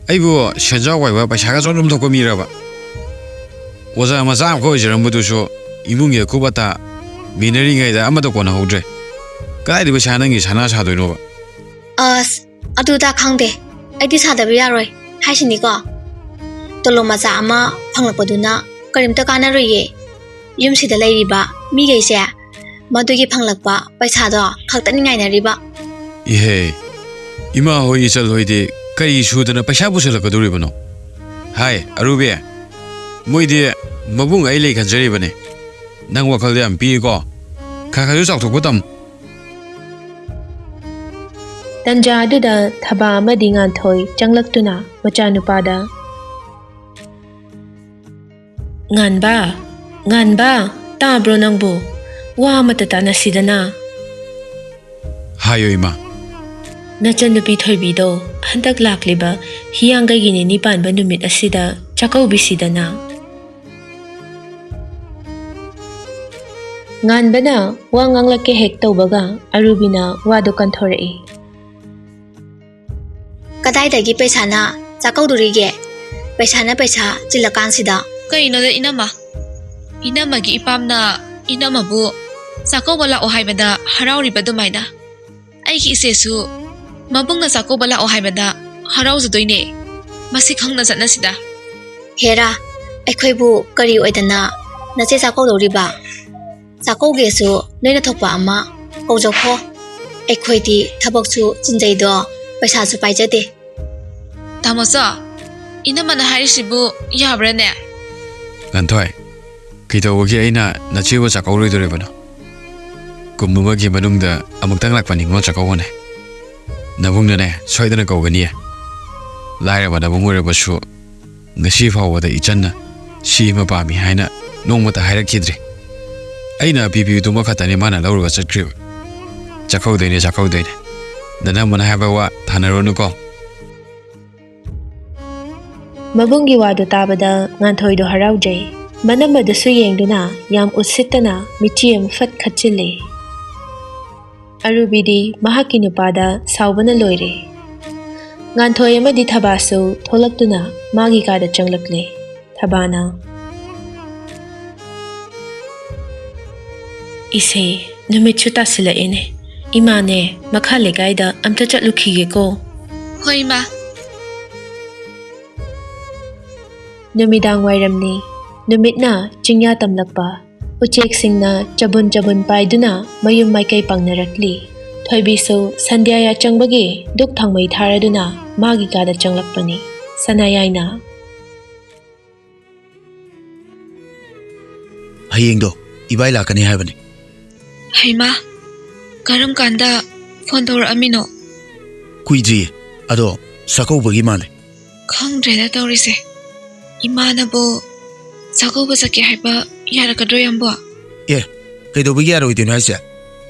Speaker 5: ꯑꯩꯕꯨ ꯁꯦꯟꯖꯥꯎ ꯋꯥꯏꯕ ꯄꯩꯁꯥꯒ ꯆꯣꯟꯗꯨꯝ ꯊꯣꯛꯄ ꯃꯤꯔꯕ? ꯑꯣꯖꯥ ꯃꯆꯥ ꯑꯃꯈꯛ ꯑꯣꯏꯖꯔꯝꯕꯗꯨꯁꯨ ꯏꯃꯨꯡꯒꯤ ꯑꯀꯨꯞ ꯑꯇꯥ ꯃꯤꯟꯅꯔꯤꯉꯩꯗ ꯑꯃꯠꯇ ꯀꯣꯟꯅꯍꯧꯗ꯭ꯔꯦ. ꯀꯗꯥꯏꯗ ꯄꯩꯁꯥ ꯅꯪꯒꯤ ꯁꯅꯥ ꯁꯥꯗꯣꯏꯅꯣꯕ?
Speaker 4: ꯑꯁ, ꯑꯗꯨꯗ ꯈꯪꯗꯦ. ꯑꯩꯗꯤ ꯁꯥꯗꯕ ꯌꯥꯔꯣꯏ ꯍꯥꯏꯁꯤꯅꯤꯀꯣ. ꯇꯣꯂꯣꯞ ꯃꯆꯥ ꯑꯃ ꯐꯪꯂꯛꯄꯗꯨꯅ ꯀꯔꯤꯝꯇ ꯀꯥꯟꯅꯔꯣꯏꯌꯦ. ꯌꯨꯝꯁꯤꯗ ꯂꯩꯔꯤꯕ ꯃꯤꯈꯩꯁꯦ ꯃꯗꯨꯒꯤ ꯐꯪꯂꯛꯄ ꯄꯩꯁꯥꯗꯣ ꯈꯛꯇꯅꯤ ꯉꯥꯏꯅꯔꯤꯕ.
Speaker 5: ꯏꯍꯦ, ꯏꯃꯥ ꯍꯣꯏ ꯏꯆꯜ ꯍꯣꯏꯗꯤ ꯀꯔꯤ ꯁꯨꯗꯅ ꯄꯩꯁꯥ ꯄꯨꯁꯜꯂꯛꯀꯗꯧꯔꯤꯕꯅꯣ? ꯍꯥꯏ ꯑꯔꯨꯕꯤ, ꯃꯣꯏꯗꯤ ꯃꯕꯨꯡ ꯑꯩ ꯂꯩ ꯈꯟꯖꯔꯤꯕꯅꯦ. ꯅꯪ ꯋꯥꯈꯜꯗ ꯌꯥꯝ ꯄꯤꯀꯣ. ꯈꯔꯁꯨ ꯆꯥꯎꯊꯣꯛꯄ ꯇꯝꯃꯨ.
Speaker 1: ꯇꯟꯖꯥ ꯑꯗꯨꯗ ꯊꯕꯥ ꯑꯃꯗꯤ ꯉꯥꯟꯊꯣꯏ ꯆꯪꯂꯛꯇꯨꯅ ꯃꯆꯥꯅꯨꯄꯥꯗ, ꯉꯥꯟꯕ, ꯇꯥꯕ꯭ꯔꯣ ꯅꯪꯕꯨ? ꯋꯥ ꯑꯃꯇ ꯇꯥꯟꯅꯁꯤꯗꯅ.
Speaker 5: ꯍꯥꯏꯌꯣ ꯏꯃꯥ.
Speaker 1: ꯅꯆꯟꯅꯨꯄꯤ ꯊꯣꯏꯕꯤꯗꯣ ꯍꯟꯗꯛ ꯂꯥꯛꯂꯤꯕ ꯍꯤꯌꯥꯡꯒꯩꯒꯤ ꯅꯤꯅꯤ ꯄꯥꯟꯕ ꯅꯨꯃꯤꯠ ꯑꯁꯤꯗ ꯆꯥꯛꯀꯧꯕꯤꯁꯤꯗꯅ. ꯉꯥꯟꯕꯅ ꯋꯥ ꯉꯥꯡꯂꯛꯀꯦ ꯍꯦꯛ ꯇꯧꯕꯒ ꯑꯔꯨꯕꯤꯅ ꯋꯥꯗꯨ ꯀꯟꯊꯣꯔꯛꯏ.
Speaker 4: ꯀꯗꯥꯏꯗꯒꯤ ꯄꯩꯁꯥꯅ ꯆꯥꯛꯀꯧꯗꯣꯔꯤꯒꯦ? ꯄꯩꯁꯥꯅ ꯄꯩꯁꯥ ꯆꯤꯜꯂꯀꯥꯟꯁꯤꯗ.
Speaker 2: ꯀꯩꯅꯣꯗ ꯏꯅꯝꯃꯒꯤ ꯏꯄꯥꯝꯅ ꯏꯅꯝꯃꯕꯨ ꯆꯥꯛꯀꯧꯕ ꯂꯥꯛꯑꯣ ꯍꯥꯏꯕꯗ ꯍꯔꯥꯎꯔꯤꯕ ꯑꯗꯨꯃꯥꯏꯅ ꯑꯩꯒꯤ ꯏꯆꯦꯁꯨ ꯃꯕꯨꯡꯅ ꯆꯥꯛꯀꯧꯕ ꯂꯥꯛꯑꯣ ꯍꯥꯏꯕꯗ ꯍꯔꯥꯎꯖꯗꯣꯏꯅꯦ. ꯃꯁꯤ ꯈꯪꯅ ꯆꯠꯅꯁꯤꯗ.
Speaker 4: ꯍꯦꯔꯥ, ꯑꯩꯈꯣꯏꯕꯨ ꯀꯔꯤ ꯑꯣꯏꯗꯅ ꯅꯆꯦ ꯆꯥꯛꯀꯧꯗꯧꯔꯤꯕ ꯆꯥꯛꯀꯧꯒꯦꯁꯨ ꯅꯣꯏꯅ ꯊꯣꯛꯄ ꯑꯃ ꯀꯧꯖꯧꯈꯣ ꯑꯩꯈꯣꯏꯗꯤ ꯊꯕꯛꯁꯨ ꯆꯤꯟꯖꯩꯗꯣ ꯄꯩꯁꯥꯁꯨ ꯄꯥꯏꯖꯗꯦ
Speaker 2: ꯇꯥꯃꯣꯆꯥ ꯏꯅꯝꯃꯅ ꯍꯥꯏꯔꯤꯁꯤꯕꯨ ꯌꯥꯕ꯭ꯔꯥꯅꯦ
Speaker 5: ꯉꯟꯊꯣꯏ ꯀꯩꯗꯧꯕꯒꯤ ꯑꯩꯅ ꯅꯆꯦꯕꯨ ꯆꯥꯛꯀꯧꯔꯣꯏꯗꯣꯔꯤꯕꯅꯣ ꯀꯨꯝ ꯑꯃꯒꯤ ꯃꯅꯨꯡꯗ ꯑꯃꯨꯛꯇꯪ ꯂꯥꯛꯄ ꯅꯤꯡꯉꯣꯜ ꯆꯥꯛꯀꯧꯕꯅꯦ ꯅꯕꯨꯡꯅꯅꯦ ꯁꯣꯏꯗꯅ ꯀꯧꯒꯅꯤꯌꯦ ꯂꯥꯏꯔꯕ ꯅꯕꯨꯡ ꯑꯣꯏꯔꯕꯁꯨ ngasi ꯐꯥꯎꯕꯗ ꯏꯆꯟꯅ ꯁꯤ ꯑꯃ ꯄꯥꯝꯃꯤ ꯍꯥꯏꯅ ꯅꯣꯡꯃꯇ ꯍꯥꯏꯔꯛꯈꯤꯗ꯭ꯔꯤ ꯑꯩꯅ ꯄꯤꯕꯤꯗꯨꯃ ꯈꯛꯇꯅꯤ ꯃꯥꯅ ꯂꯧꯔꯒ ꯆꯠꯈ꯭ꯔꯤꯕ ꯆꯥꯛꯀꯧꯗꯣꯏꯅꯦ ꯅꯅꯝꯃꯅ ꯍꯥꯏꯕ ꯋꯥ ꯊꯥꯅꯔꯨꯅꯨꯀꯣ
Speaker 1: ꯃꯕꯨꯡꯒꯤ ꯋꯥꯗꯨ ꯇꯥꯕꯗ ꯉꯥꯟꯊꯣꯏꯗꯣ ꯍꯔꯥꯎꯖꯩ ꯃꯅꯝꯃꯗꯨꯁꯨ ꯌꯦꯡꯗꯨꯅ ꯌꯥꯝ ꯎꯁꯤꯠꯇꯅ ꯃꯤꯆꯤ ꯑꯃ ꯐꯠ ꯈꯠꯆꯤꯜꯂꯤ ꯑꯔꯨꯕꯤꯗꯤ ꯃꯍꯥꯛꯀꯤ ꯅꯨꯄꯥꯗ ꯁꯥꯎꯕꯅ ꯂꯣꯏꯔꯦ ꯉꯥꯟꯊꯣꯏ ꯑꯃꯗꯤ ꯊꯕꯥꯁꯨ ꯊꯣꯛꯂꯛꯇꯨꯅ ꯃꯥꯒꯤ ꯀꯥꯗ ꯆꯪꯂꯛꯂꯦ ꯊꯕꯥꯅ ꯏꯁꯦ ꯅꯨꯃꯤꯠꯁꯨ ꯇꯥꯁꯤꯜꯂꯛꯑꯦꯅꯦ ꯏꯃꯥꯅꯦ ꯃꯈꯥ ꯂꯩꯀꯥꯏꯗ ꯑꯝꯇ ꯆꯠꯂꯨꯈꯤꯒꯦꯀꯣ
Speaker 2: ꯍꯣꯏ ꯏꯃꯥ
Speaker 1: ꯅꯨꯃꯤꯗꯥꯡ ꯋꯥꯏꯔꯝꯅꯤ ꯅꯨꯃꯤꯠꯅ ꯆꯤꯡꯌꯥ ꯇꯝꯂꯛꯄ ꯎꯆꯦꯛꯁꯤꯡꯅ ꯆꯕꯨꯟ ꯄꯥꯏꯗꯨꯅ ꯃꯌꯨꯝ ꯃꯥꯏꯀꯩ ꯄꯥꯡꯅꯔꯛꯂꯤ ꯊꯣꯏꯕꯤꯁꯨ ꯁꯟꯙ꯭ꯌꯥ ꯌꯥꯆꯪꯕꯒꯤ ꯗꯨꯛ ꯊꯥꯡꯃꯩ ꯊꯥꯔꯗꯨꯅ ꯃꯥꯒꯤ ꯀꯥꯗ ꯆꯪꯂꯛꯄꯅꯤ ꯁꯅꯥꯌꯥꯏꯅ
Speaker 3: ꯍꯌꯦꯡꯗꯣ ꯏꯕꯥꯏ ꯂꯥꯛꯀꯅꯤ ꯍꯥꯏꯕꯅꯤ
Speaker 2: ꯍꯩꯃꯥ ꯀꯔꯝ ꯀꯥꯟꯗ ꯐꯣꯟ ꯇꯧꯔꯛꯑꯝꯃꯤꯅꯣ
Speaker 3: ꯀꯨꯏꯗ꯭ꯔꯤꯌꯦ ꯑꯗꯣ ꯆꯥꯛꯀꯧꯕꯒꯤ ꯃꯥꯜꯂꯦ
Speaker 2: ꯈꯪꯗ꯭ꯔꯦꯗ ꯇꯧꯔꯤꯁꯦ ꯏꯃꯥꯅꯕꯨ ꯆꯥꯛꯀꯧꯕ ꯆꯠꯀꯦ ꯍꯥꯏꯕ ꯌꯥꯔꯛꯀꯗ꯭ꯔꯣ ꯌꯥꯝꯕꯣ
Speaker 3: ꯑꯦ ꯀꯩꯗꯧꯕꯒꯤ ꯌꯥꯔꯣꯏꯗꯣꯏꯅꯣ ꯍꯥꯏꯁꯦ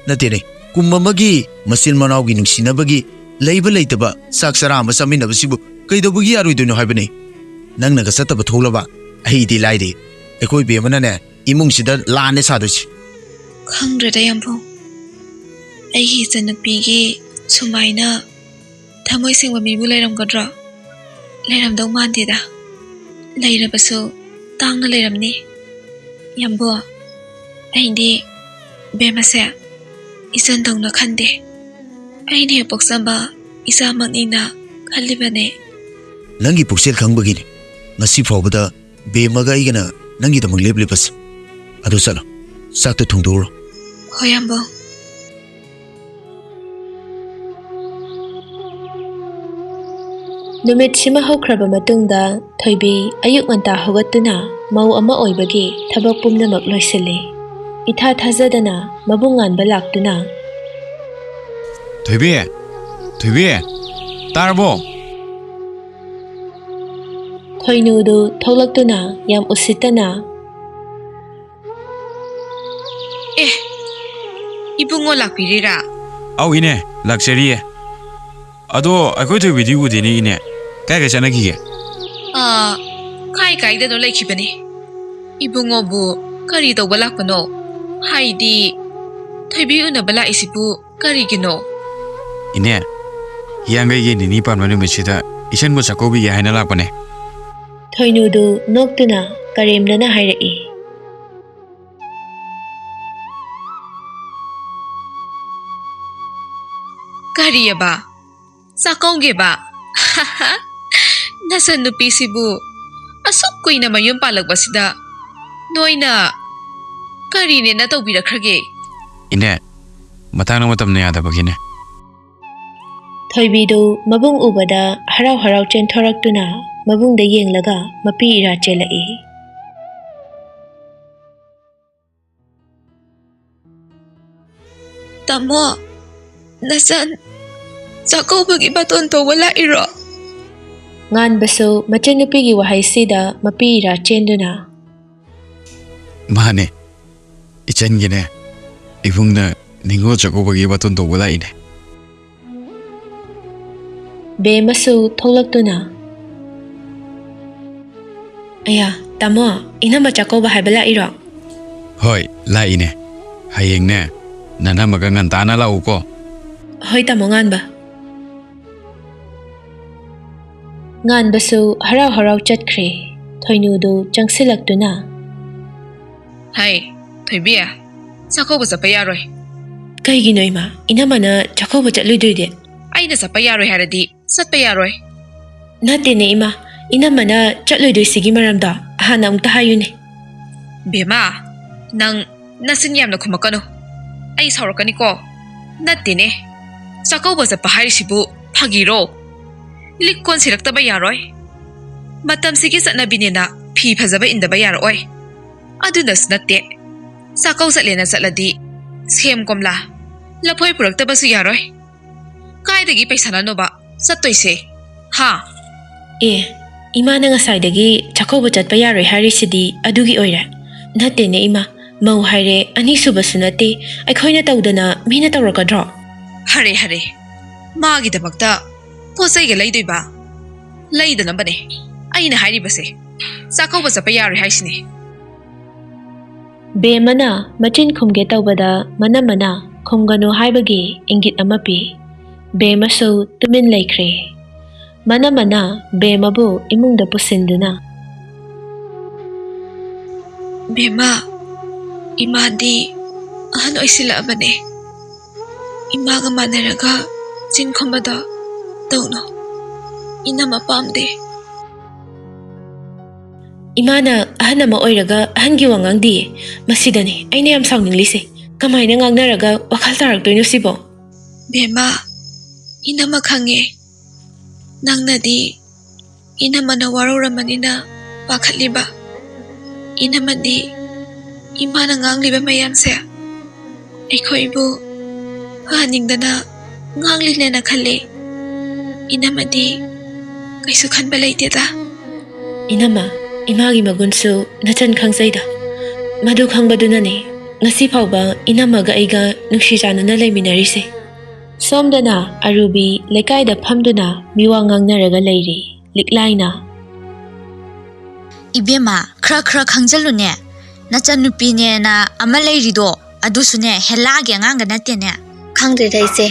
Speaker 3: ꯅꯠꯇꯦꯅꯦ ꯀꯨꯝ ꯑꯃꯒꯤ ꯃꯆꯤꯟ ꯃꯅꯥꯎꯒꯤ ꯅꯨꯡꯁꯤꯅꯕꯒꯤ ꯂꯩꯕ ꯂꯩꯇꯕ ꯆꯥꯛ ꯆꯔꯥ ꯑꯃ ꯆꯥꯃꯤꯟꯅꯕꯁꯤꯕꯨ ꯀꯩꯗꯧꯕꯒꯤ ꯌꯥꯔꯣꯏꯗꯣꯏꯅꯣ ꯍꯥꯏꯕꯅꯤ ꯅꯪꯅꯒ ꯆꯠꯇꯕ ꯊꯣꯛꯂꯕ ꯑꯩꯗꯤ ꯂꯥꯏꯔꯤ ꯑꯩꯈꯣꯏ ꯕꯦꯝꯃꯅꯅꯦ ꯏꯃꯨꯡꯁꯤꯗ ꯂꯥꯟꯅꯦ ꯁꯥꯗꯣꯏꯁꯤ
Speaker 2: ꯈꯪꯗ꯭ꯔꯦꯗ ꯌꯥꯝꯕꯣ ꯑꯩꯒꯤ ꯏꯆꯟꯅꯨꯄꯤꯒꯤ ꯁꯨꯃꯥꯏꯅ ꯊꯃꯣꯏ ꯁꯦꯡꯕ ꯃꯤꯕꯨ ꯂꯩꯔꯝꯒꯗ꯭ꯔꯣ ꯂꯩꯔꯝꯗꯧ ꯃꯥꯟꯗꯦꯗ ꯂꯩꯔꯕꯁꯨ ꯇꯥꯡꯅ ꯂꯩꯔꯝꯅꯤ ꯌꯥꯝꯕꯣ ꯑꯩꯗꯤ ꯕꯦꯝꯃꯁꯦ ꯏꯆꯟꯗꯧꯅ ꯈꯟꯗꯦ ꯑꯩꯅ ꯍꯦꯛ ꯄꯣꯛꯆꯕ ꯏꯆꯥꯃꯛꯅꯤꯅ ꯈꯜꯂꯤꯕꯅꯦ
Speaker 3: ꯅꯪꯒꯤ ꯄꯨꯛꯆꯦꯜ ꯈꯪꯕꯒꯤꯅꯤ ngasi ꯐꯥꯎꯕꯗ ꯕꯦꯝꯃꯒ ꯑꯩꯒꯅ ꯅꯪꯒꯤꯗꯃꯛ ꯂꯦꯞꯂꯤꯕꯁꯤ ꯑꯗꯨ ꯆꯠꯂꯣ ꯆꯥꯛꯇꯣ ꯊꯣꯡꯗꯣꯛꯎꯔꯣ
Speaker 2: ꯍꯣꯏ ꯌꯥꯝꯕꯣ
Speaker 1: ꯅꯨꯃꯤꯠꯁꯤꯃ ꯍꯧꯈ꯭ꯔꯕ ꯃꯇꯨꯡꯗ ꯊꯣꯏꯕꯤ ꯑꯌꯨꯛ ꯉꯟꯇꯥ ꯍꯧꯒꯠꯇꯨꯅ ꯃꯧ ꯑꯃ ꯑꯣꯏꯕꯒꯤ ꯊꯕꯛ ꯄꯨꯝꯅꯃꯛ ꯂꯣꯏꯁꯤꯜꯂꯤ ꯏꯊꯥ ꯊꯥꯖꯗꯅ ꯃꯕꯨꯡ ꯉꯥꯟꯕ ꯂꯥꯛꯇꯨꯅ
Speaker 5: ꯊꯣꯏꯕꯤ ꯇꯥꯔꯕꯣ
Speaker 1: ꯊꯣꯏꯅꯨꯗꯨ ꯊꯣꯛꯂꯛꯇꯨꯅ ꯌꯥꯝ ꯎꯁꯤꯠꯇꯅ
Speaker 2: ꯏꯕꯨꯡꯉꯣ ꯂꯥꯛꯄꯤꯔꯤꯔꯥ
Speaker 5: ꯑꯧ ꯏꯅꯦ ꯂꯥꯛꯆꯔꯤꯌꯦ ꯑꯗꯣ ꯑꯩꯈꯣꯏ ꯊꯣꯏꯕꯤꯗꯤ ꯎꯗꯦꯅꯦ ꯏꯅꯦ ꯀꯥꯏ ꯆꯠꯅꯈꯤꯒꯦ
Speaker 2: ꯀꯥꯏꯗꯅꯣ ꯂꯩꯈꯤꯕꯅꯤ 이붕어부 ꯀꯔꯤ ꯇꯧꯕ ꯂꯥꯛꯄꯅꯣ ꯍꯥꯏꯗꯤ ꯊꯣꯏꯕꯤ ꯎꯅꯕ ꯂꯥꯛꯏꯁꯤꯕꯨ ꯀꯔꯤꯒꯤꯅꯣ
Speaker 5: ꯏꯅꯦ ꯍꯤꯌꯥꯡꯒꯩꯒꯤ ꯅꯤꯅꯤ ꯄꯥꯟꯕ ꯅꯨꯃꯤꯠꯁꯤꯗ ꯏꯆꯟꯕꯨ ꯆꯥꯛꯀꯧꯕꯤꯒꯦ ꯍꯥꯏꯅ ꯂꯥꯛꯄꯅꯦ
Speaker 1: ꯊꯣꯏꯅꯨꯗꯨ ꯅꯣꯛꯇꯨꯅ ꯀꯔꯦꯝꯅꯅ ꯍꯥꯏꯔꯛꯏ
Speaker 2: ꯀꯔꯤꯌꯦꯕ ꯆꯥꯛꯀꯧꯒꯦꯕ ꯅꯆꯟꯅꯨꯄꯤꯁꯤꯕꯨ ꯑꯁꯨꯛ ꯀꯨꯏꯅ ꯃꯌꯨꯝ ꯄꯥꯜꯂꯛꯄꯁꯤꯗ ꯅꯣꯏꯅ ꯀꯔꯤꯅꯦꯅ ꯇꯧꯕꯤꯔꯛꯈ꯭ꯔꯒꯦ
Speaker 5: ꯏꯅꯦ ꯃꯇꯥꯡ ꯃꯇꯝꯅ ꯌꯥꯗꯕꯒꯤꯅꯦ
Speaker 1: ꯊꯣꯏꯕꯤꯗꯨ ꯃꯕꯨꯡ ꯎꯕꯗ ꯍꯔꯥꯎ ꯍꯔꯥꯎ ꯆꯦꯟꯊꯣꯔꯛꯇꯨꯅ ꯃꯕꯨꯡꯗ ꯌꯦꯡꯂꯒ ꯃꯄꯤ ꯏꯔꯥ ꯆꯦꯜꯂꯛꯏ
Speaker 2: ꯇꯥꯃꯣ ꯅꯆꯟ ꯆꯥꯛꯀꯧꯕꯒꯤ ꯕꯥꯇꯣꯟ ꯇꯧꯕ ꯂꯥꯛꯏꯔꯣ
Speaker 1: ꯉꯥꯟꯕꯁꯨ ꯃꯆꯟꯅꯨꯄꯤꯒꯤ ꯋꯥꯍꯩꯁꯤꯗ ꯃꯄꯤ ꯏꯔꯥ ꯆꯦꯟꯗꯨꯅ
Speaker 5: ꯃꯥꯅꯦ ꯏꯆꯟꯒꯤꯅꯦ ꯏꯕꯨꯡꯅ ꯅꯤꯡꯉꯣꯜ ꯆꯥꯛꯀꯧꯕꯒꯤ ꯕꯥꯇꯣꯟ ꯇꯧꯕ ꯂꯥꯛꯏꯅꯦ
Speaker 1: ꯕꯦꯝꯃꯁꯨ ꯊꯣꯛꯂꯛꯇꯨꯅ ꯑꯌꯥ ꯇꯥꯃꯣ ꯏꯅꯝꯃ ꯆꯥꯛꯀꯧꯕ ꯍꯥꯏꯕ ꯂꯥꯛꯏꯔꯣ
Speaker 5: ꯍꯣꯏ ꯂꯥꯛꯏꯅꯦ ꯍꯌꯦꯡꯅꯦ ꯅꯅꯝꯃꯒ ꯉꯟꯇꯥꯅ ꯂꯥꯛꯎꯀꯣ
Speaker 1: ꯍꯣꯏ ꯇꯥꯃꯣ ꯉꯥꯟꯕ ꯉꯥꯟꯕꯁꯨ ꯍꯔꯥꯎ ꯍꯔꯥꯎ ꯆꯠꯈ꯭ꯔꯦ ꯊꯣꯏꯅꯨꯗꯨ ꯆꯪꯁꯤꯜꯂꯛꯇꯨꯅ
Speaker 2: ꯍꯥꯏ ꯊꯣꯏꯕꯤ ꯆꯥꯛꯀꯧꯕ ꯆꯠꯄ ꯌꯥꯔꯣꯏ
Speaker 1: ꯀꯩꯒꯤꯅꯣ ꯏꯃꯥ ꯏꯅꯝꯃꯅ ꯆꯥꯛꯀꯧꯕ ꯆꯠꯂꯨꯗꯣꯏꯗꯤ
Speaker 2: ꯑꯩꯅ ꯆꯠꯄ ꯌꯥꯔꯣꯏ ꯍꯥꯏꯔꯗꯤ ꯆꯠꯄ ꯌꯥꯔꯣꯏ
Speaker 1: ꯅꯠꯇꯦꯅꯦ ꯏꯃꯥ ꯏꯅꯝꯃꯅ ꯆꯠꯂꯣꯏꯗꯣꯏꯁꯤꯒꯤ ꯃꯔꯝꯗꯣ ꯍꯥꯟꯅ ꯑꯃꯨꯛꯇ ꯍꯥꯏꯌꯨꯅꯦ
Speaker 2: Bema, nang nasin yam na kumakano. Ay saurakani ko. Natine. Sakaw ba sa pahari sibu, pagiro. Likon sirakta ba yaroy? Matam sige sa nabini na pi pazaba inda ba yaroy? Adu nas natte. Sakaw sa lena sa ladi. Siem komla. Lapoy purakta ba su yaroy? Kaya dagi paisana no ba? Sa toise. Ha?
Speaker 1: ꯑꯦ ꯏꯃꯥꯅ ꯉꯁꯥꯏꯗꯒꯤ ꯆꯥꯛꯀꯧꯕ ꯆꯠꯄ ꯌꯥꯔꯣꯏ ꯍꯥꯏꯔꯤꯁꯤꯗꯤ ꯑꯗꯨꯒꯤ ꯑꯣꯏꯔꯦ ꯅꯠꯇꯦꯅꯦ ꯏꯃꯥ ꯃꯧ ꯍꯥꯏꯔꯦ ꯑꯅꯤꯁꯨꯕꯁꯨ ꯅꯠꯇꯦ ꯑꯩꯈꯣꯏꯅ ꯇꯧꯗꯅ ꯃꯤꯅ ꯇꯧꯔꯛꯀꯗ꯭ꯔꯣ
Speaker 2: Hare hare. Magidamagta. Posay galay doy ba? Layda na ba ne? Ay na hari ba si? Sakaw ba sa payari hay sini?
Speaker 1: ꯕꯦꯃꯅ ꯃꯆꯤꯟ ꯈꯨꯝꯒꯦ ꯇꯧꯕꯗ ꯃꯅꯝꯃꯅ ꯈꯨꯝꯒꯅꯨ ꯍꯥꯏꯕꯒꯤ ꯏꯪꯒꯤꯠ ꯑꯃ ꯄꯤ ꯕꯦꯃꯁꯨ ꯇꯨꯃꯤꯟ ꯂꯩꯈ꯭ꯔꯦ ꯃꯅꯝꯃꯅ ꯕꯦꯃꯕꯨ ꯏꯃꯨꯡꯗ ꯄꯨꯁꯤꯟꯗꯨꯅ
Speaker 2: Bema, imadi ano ay sila ba ne? Imaga manaraga sin kumada daw no. Ina mapamde.
Speaker 1: ꯏꯃꯥꯅ ꯑꯍꯟ ꯑꯃ ꯑꯣꯏꯔꯒ ꯑꯍꯟꯒꯤ ꯋꯥꯉꯥꯡꯗꯤ ꯃꯁꯤꯗꯅꯤ ꯑꯩꯅ ꯌꯥꯝ ꯁꯥꯎꯅꯤꯡꯂꯤꯁꯦ ꯀꯃꯥꯏꯅ ꯉꯥꯡꯅꯔꯒ ꯋꯥꯈꯜ ꯇꯥꯔꯛꯇꯣꯏꯅꯣ ꯁꯤꯕꯣ
Speaker 2: Bema, ina makange. Nang nadi, ina manawaraw ramanina pakatliba. Ina madi, ima nang liba mayam siya. Iko ibu, haning dana ngangli na nakali. Ina madi, kay sukan balay tita.
Speaker 1: ꯏꯅꯝꯃ ꯏꯃꯥꯒꯤ ꯃꯒꯨꯟꯁꯨ ꯅꯆꯟ ꯈꯪꯖꯩꯗ ꯃꯗꯨ ꯈꯪꯕꯗꯨꯅꯅꯤ ꯉꯁꯤ ꯐꯥꯎꯕ ꯏꯅꯝꯃꯒ ꯑꯩꯒ ꯅꯨꯡꯁꯤ ꯆꯥꯟꯅꯅ ꯂꯩꯃꯤꯟꯅꯔꯤꯁꯦ ꯁꯣꯝꯗꯅ ꯑꯔꯨꯕꯤ ꯂꯩꯀꯥꯏꯗ ꯐꯝꯗꯨꯅ ꯃꯤꯋꯥ ꯉꯥꯡꯅꯔꯒ ꯂꯩꯔꯤ ꯂꯤꯛꯂꯥꯏꯅ
Speaker 7: Ibema, khra khangjalune. Nacan nupine ama leirido. Adusune helage anganga natene.
Speaker 4: ꯈꯪꯗ꯭ꯔꯦꯗ ꯏꯆꯦ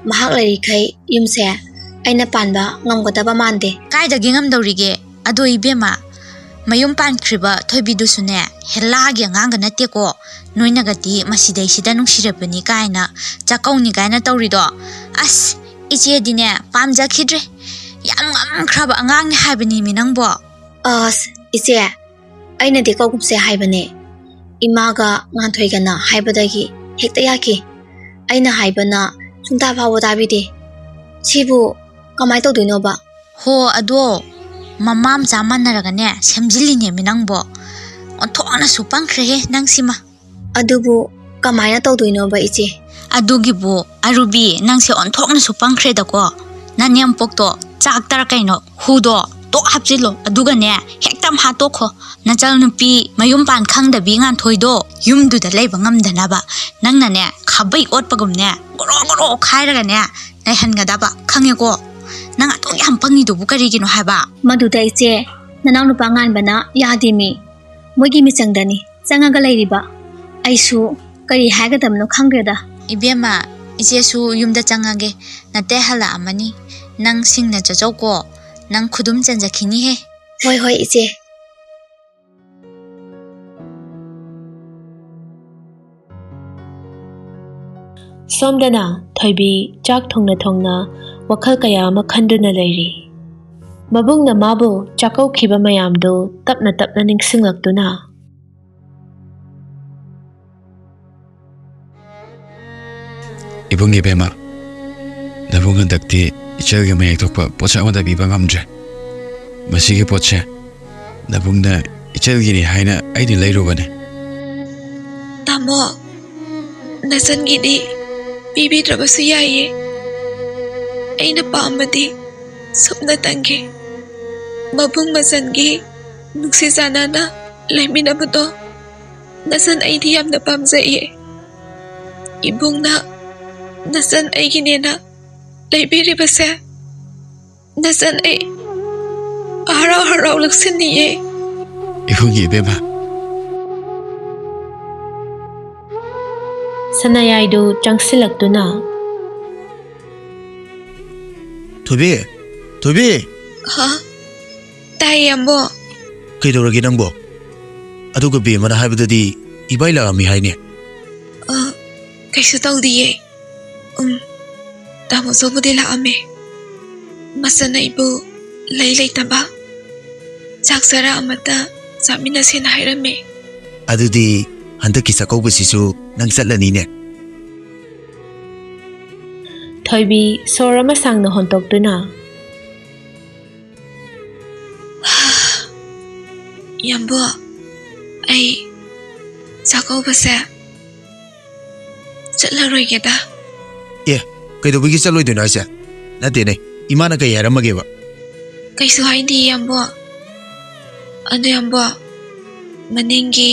Speaker 4: ꯃꯍꯥꯛ ꯂꯩꯔꯤꯈꯩ ꯌꯨꯝꯁꯦ ꯑꯩꯅ ꯄꯥꯟꯕ ꯉꯝꯒꯗꯕ ꯃꯥꯟꯗꯦ
Speaker 7: Kaidagi ngamdawrige. Ado ibema. Mayum pankriba thoibidusune helage anganga nateko. Noinagati masidaisida nungsirapani kaina. Chakauni kaina tawrido. As iche dine pamjakhidre. Yam ngamkraba angangni haibani minangbo.
Speaker 4: ꯑꯁ ꯏꯆꯦ ꯑꯩꯅꯗꯤ ꯀꯧꯒꯨꯝꯁꯦ ꯍꯥꯏꯕꯅꯦ ꯏꯃꯥꯒ ꯉꯥꯟꯊꯣꯏꯒꯅ ꯍꯥꯏꯕꯗꯒꯤ ꯍꯦꯛꯇ ꯌꯥꯈꯤ ꯑꯩꯅ ꯍꯥꯏꯕꯅ ꯁꯨꯡꯇꯥ ꯐꯥꯎꯕ ꯇꯥꯕꯤꯗꯦ ꯁꯤꯕꯨ ꯀꯃꯥꯏ ꯇꯧꯗꯣꯏꯅꯣꯕ
Speaker 7: Ho ado mamam zamanaragane semjiline minangbo. Onthona supangkrehe nangsima.
Speaker 4: ꯑꯗꯨꯕꯨ ꯀꯃꯥꯏꯅ ꯇꯧꯗꯣꯏꯅꯣꯕ ꯏꯆꯦ
Speaker 7: Adugibu arubi nangse onthokna supangkre dako. Nanyam pokto chak tar kaino hudo tok hapjilo adugane hektam hatokho nachal nupi mayum pan khangdabi ngan thoido yumdu da leiba ngamdanaba nangnane khabai otpagumne goro goro khairagane naihangadaba khangego nang atok yam pangido bukarigino haba
Speaker 4: ꯃꯗꯨꯗ ꯏꯆꯦ ꯅꯅꯥꯎ ꯅꯨꯄꯥ ꯉꯥꯟꯕꯅ ꯌꯥꯗꯦꯃꯤ ꯃꯣꯏꯒꯤ ꯃꯤꯆꯪꯗꯅꯤ ꯆꯪꯉꯒ ꯂꯩꯔꯤꯕ ꯑꯩꯁꯨ ꯀꯔꯤ ꯍꯥꯏꯒꯗꯕꯅꯣ ꯈꯪꯗ꯭ꯔꯦꯗ
Speaker 7: ibema ijesu yumda changage nate hala amani nang singna chachauko nang khudum chanjakhini he
Speaker 4: ꯍꯣꯏ ꯍꯣꯏ ꯏꯆꯦ
Speaker 1: ꯁꯣꯝꯗꯅ ꯊꯣꯏꯕꯤ ꯆꯥꯛ ꯊꯣꯡꯅ ꯊꯣꯡꯅ ꯋꯥꯈꯜ ꯀꯌꯥ ꯑꯃ ꯈꯟꯗꯨꯅ ꯂꯩꯔꯤ ꯃꯕꯨꯡꯅ ꯃꯥꯕꯨ ꯆꯥꯛꯀꯧꯈꯤꯕ ꯃꯌꯥꯝꯗꯨ ꯇꯞꯅ ꯇꯞꯅ ꯅꯤꯡꯁꯤꯡꯂꯛꯇꯨꯅ
Speaker 5: Ibungi Bema. Nabunga dakti ichelga mayak tokpa pocha amada biba ngamdre. Masigi pocha. Nabungna ichelgi ni haina aidi lairubane.
Speaker 2: Tamo, nasan gidi, bibi trabasu yaye. Ay na pamadi, sopna tangge. Mabung masangi, nuksi sana na, lami na bato. Nasan ay diyam na pamzaye. Ibung na, nasan ay ginena, laibiri ba siya? Nasan ay haraw-haraw laksin niye.
Speaker 5: Ibungi Bema.
Speaker 1: ꯁꯅꯥꯌꯥꯏꯗꯨ ꯆꯪꯁꯤꯜꯂꯛꯇꯨꯅ
Speaker 3: ꯊꯣꯏꯕꯤ ꯊꯣꯏꯕꯤ
Speaker 2: Ha? Tayo mo.
Speaker 3: ꯀꯩꯗꯧꯔꯒꯦ ꯅꯪꯕꯣ ꯑꯗꯨꯒ ꯕꯦꯃꯅ ꯍꯥꯏꯕꯗꯗꯤ ꯏꯕꯥꯏ ꯂꯥꯛꯑꯝꯃꯤ ꯍꯥꯏꯅꯦ
Speaker 2: Kaysa tao diye. Tamo so mo dila ame. Masana ibu laylay taba. Saksara amata sa amin na sinahirame.
Speaker 3: ꯑꯗꯨꯗꯤ ꯍꯟꯗꯛꯀꯤ ꯆꯥꯛꯀꯧꯕꯁꯤꯁꯨ ꯅꯪ ꯆꯠꯂꯅꯤꯅꯦ?
Speaker 1: ꯊꯣꯏꯕꯤ ꯁꯣꯔ ꯑꯃ ꯁꯥꯡꯅ ꯍꯣꯟꯇꯣꯛꯇꯨꯅ
Speaker 2: ꯌꯥꯝꯕꯣ, ꯑꯩ ꯆꯥꯛꯀꯧꯕꯁꯦ ꯆꯠꯂꯔꯣꯏꯒꯦꯗ.
Speaker 3: ꯑꯦ, ꯀꯩꯗꯧꯕꯒꯤ ꯆꯠꯂꯣꯏꯗꯣꯏꯅꯣ ꯍꯥꯏꯁꯦ? ꯅꯠꯇꯦꯅꯦ, ꯏꯃꯥꯅ ꯀꯩ ꯍꯥꯏꯔꯝꯃꯒꯦꯕ?
Speaker 2: ꯀꯩꯁꯨ ꯍꯥꯏꯗꯦ ꯌꯥꯝꯕꯣ. ꯑꯗꯨ ꯌꯥꯝꯕꯣ, ꯃꯅꯤꯡꯒꯤ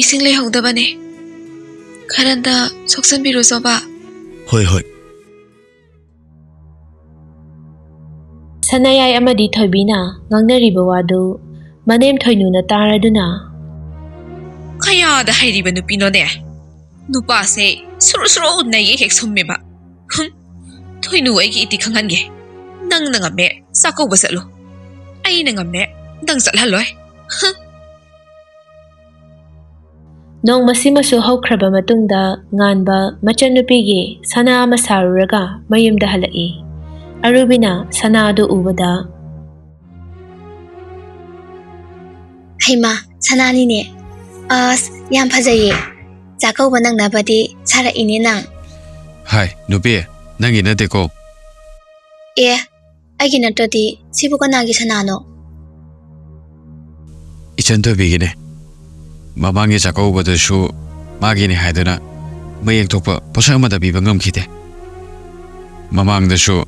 Speaker 2: ꯏꯁꯤꯡ ꯂꯩꯍꯧꯗꯕꯅꯦ. ꯈꯔꯗ ꯁꯣꯛꯆꯟꯕꯤꯔꯨꯁꯣꯕ.
Speaker 3: ꯍꯣꯏ ꯍꯣꯏ.
Speaker 1: ꯁꯅꯥꯌꯥꯏ ꯑꯃꯗꯤ ꯊꯣꯏꯕꯤꯅ ꯉꯥꯡꯅꯔꯤꯕ ꯋꯥꯗꯨ ꯃꯅꯦꯝ ꯊꯣꯏꯅꯨꯅ ꯇꯥꯔꯗꯨꯅ
Speaker 2: ꯀꯌꯥꯗ ꯍꯩꯔꯤꯕ ꯅꯨꯄꯤꯅꯣꯅꯦ? ꯅꯨꯄꯥꯁꯦ ꯁꯨꯔꯨ ꯁꯨꯔꯨ ꯅꯩꯌꯦ ꯍꯦꯛ ꯁꯨꯝꯃꯦꯕ. ꯊꯣꯏꯅꯨ ꯑꯩꯒꯤ ꯏꯇꯤ ꯈꯪꯍꯟꯒꯦ. ꯅꯪꯅ ꯉꯝꯃꯦ ꯆꯥꯛꯀꯧꯕ ꯆꯠꯂꯨ. ꯑꯩꯅ ꯉꯝꯃꯦ ꯅꯪ ꯆꯠꯍꯜꯂꯣꯏ.
Speaker 1: ꯅꯣꯡꯃꯁꯤꯃꯁꯨ ꯍꯧꯈ꯭ꯔꯕ ꯃꯇꯨꯡꯗ ꯉꯥꯟꯕ ꯃꯆꯟꯅꯨꯄꯤꯒꯤ ꯁꯅꯥ ꯑꯃ ꯁꯥꯔꯨꯔꯒ ꯃꯌꯨꯝꯗ ꯍꯜꯂꯛꯏ. ꯑꯔꯨꯕꯤꯅ ꯁꯅꯥ ꯑꯗꯨ ꯎꯕꯗ
Speaker 4: ꯍꯩꯃꯥ, ꯁꯅꯥꯅꯤꯅꯦ. ꯑꯁ, ꯌꯥꯝ ꯐꯖꯩꯌꯦ. ꯆꯥꯛꯀꯧꯕ ꯅꯪꯅꯕꯗꯤ ꯁꯥꯔꯛꯏꯅꯦ ꯅꯪ.
Speaker 5: ꯍꯥꯏ ꯅꯨꯄꯤ, ꯅꯪꯒꯤ ꯅꯠꯇꯦꯀꯣ.
Speaker 4: ꯑꯦ, ꯑꯩꯒꯤ ꯅꯠꯇ꯭ꯔꯗꯤ ꯁꯤꯕꯨ ꯀꯅꯥꯒꯤ ꯁꯅꯥꯅꯣ?
Speaker 5: ꯏꯆꯟꯊꯣꯏꯕꯤꯒꯤꯅꯦ. ꯃꯃꯥꯡꯒꯤ ꯆꯥꯛꯀꯧꯕꯗꯁꯨ ꯃꯥꯒꯤꯅꯤ ꯍꯥꯏꯗꯨꯅ ꯃꯌꯦꯛ ꯊꯣꯛꯄ ꯄꯣꯠꯁꯛ ꯑꯃꯗ ꯄꯤꯕ ꯉꯝꯈꯤꯗꯦ. ꯃꯃꯥꯡꯗꯁꯨ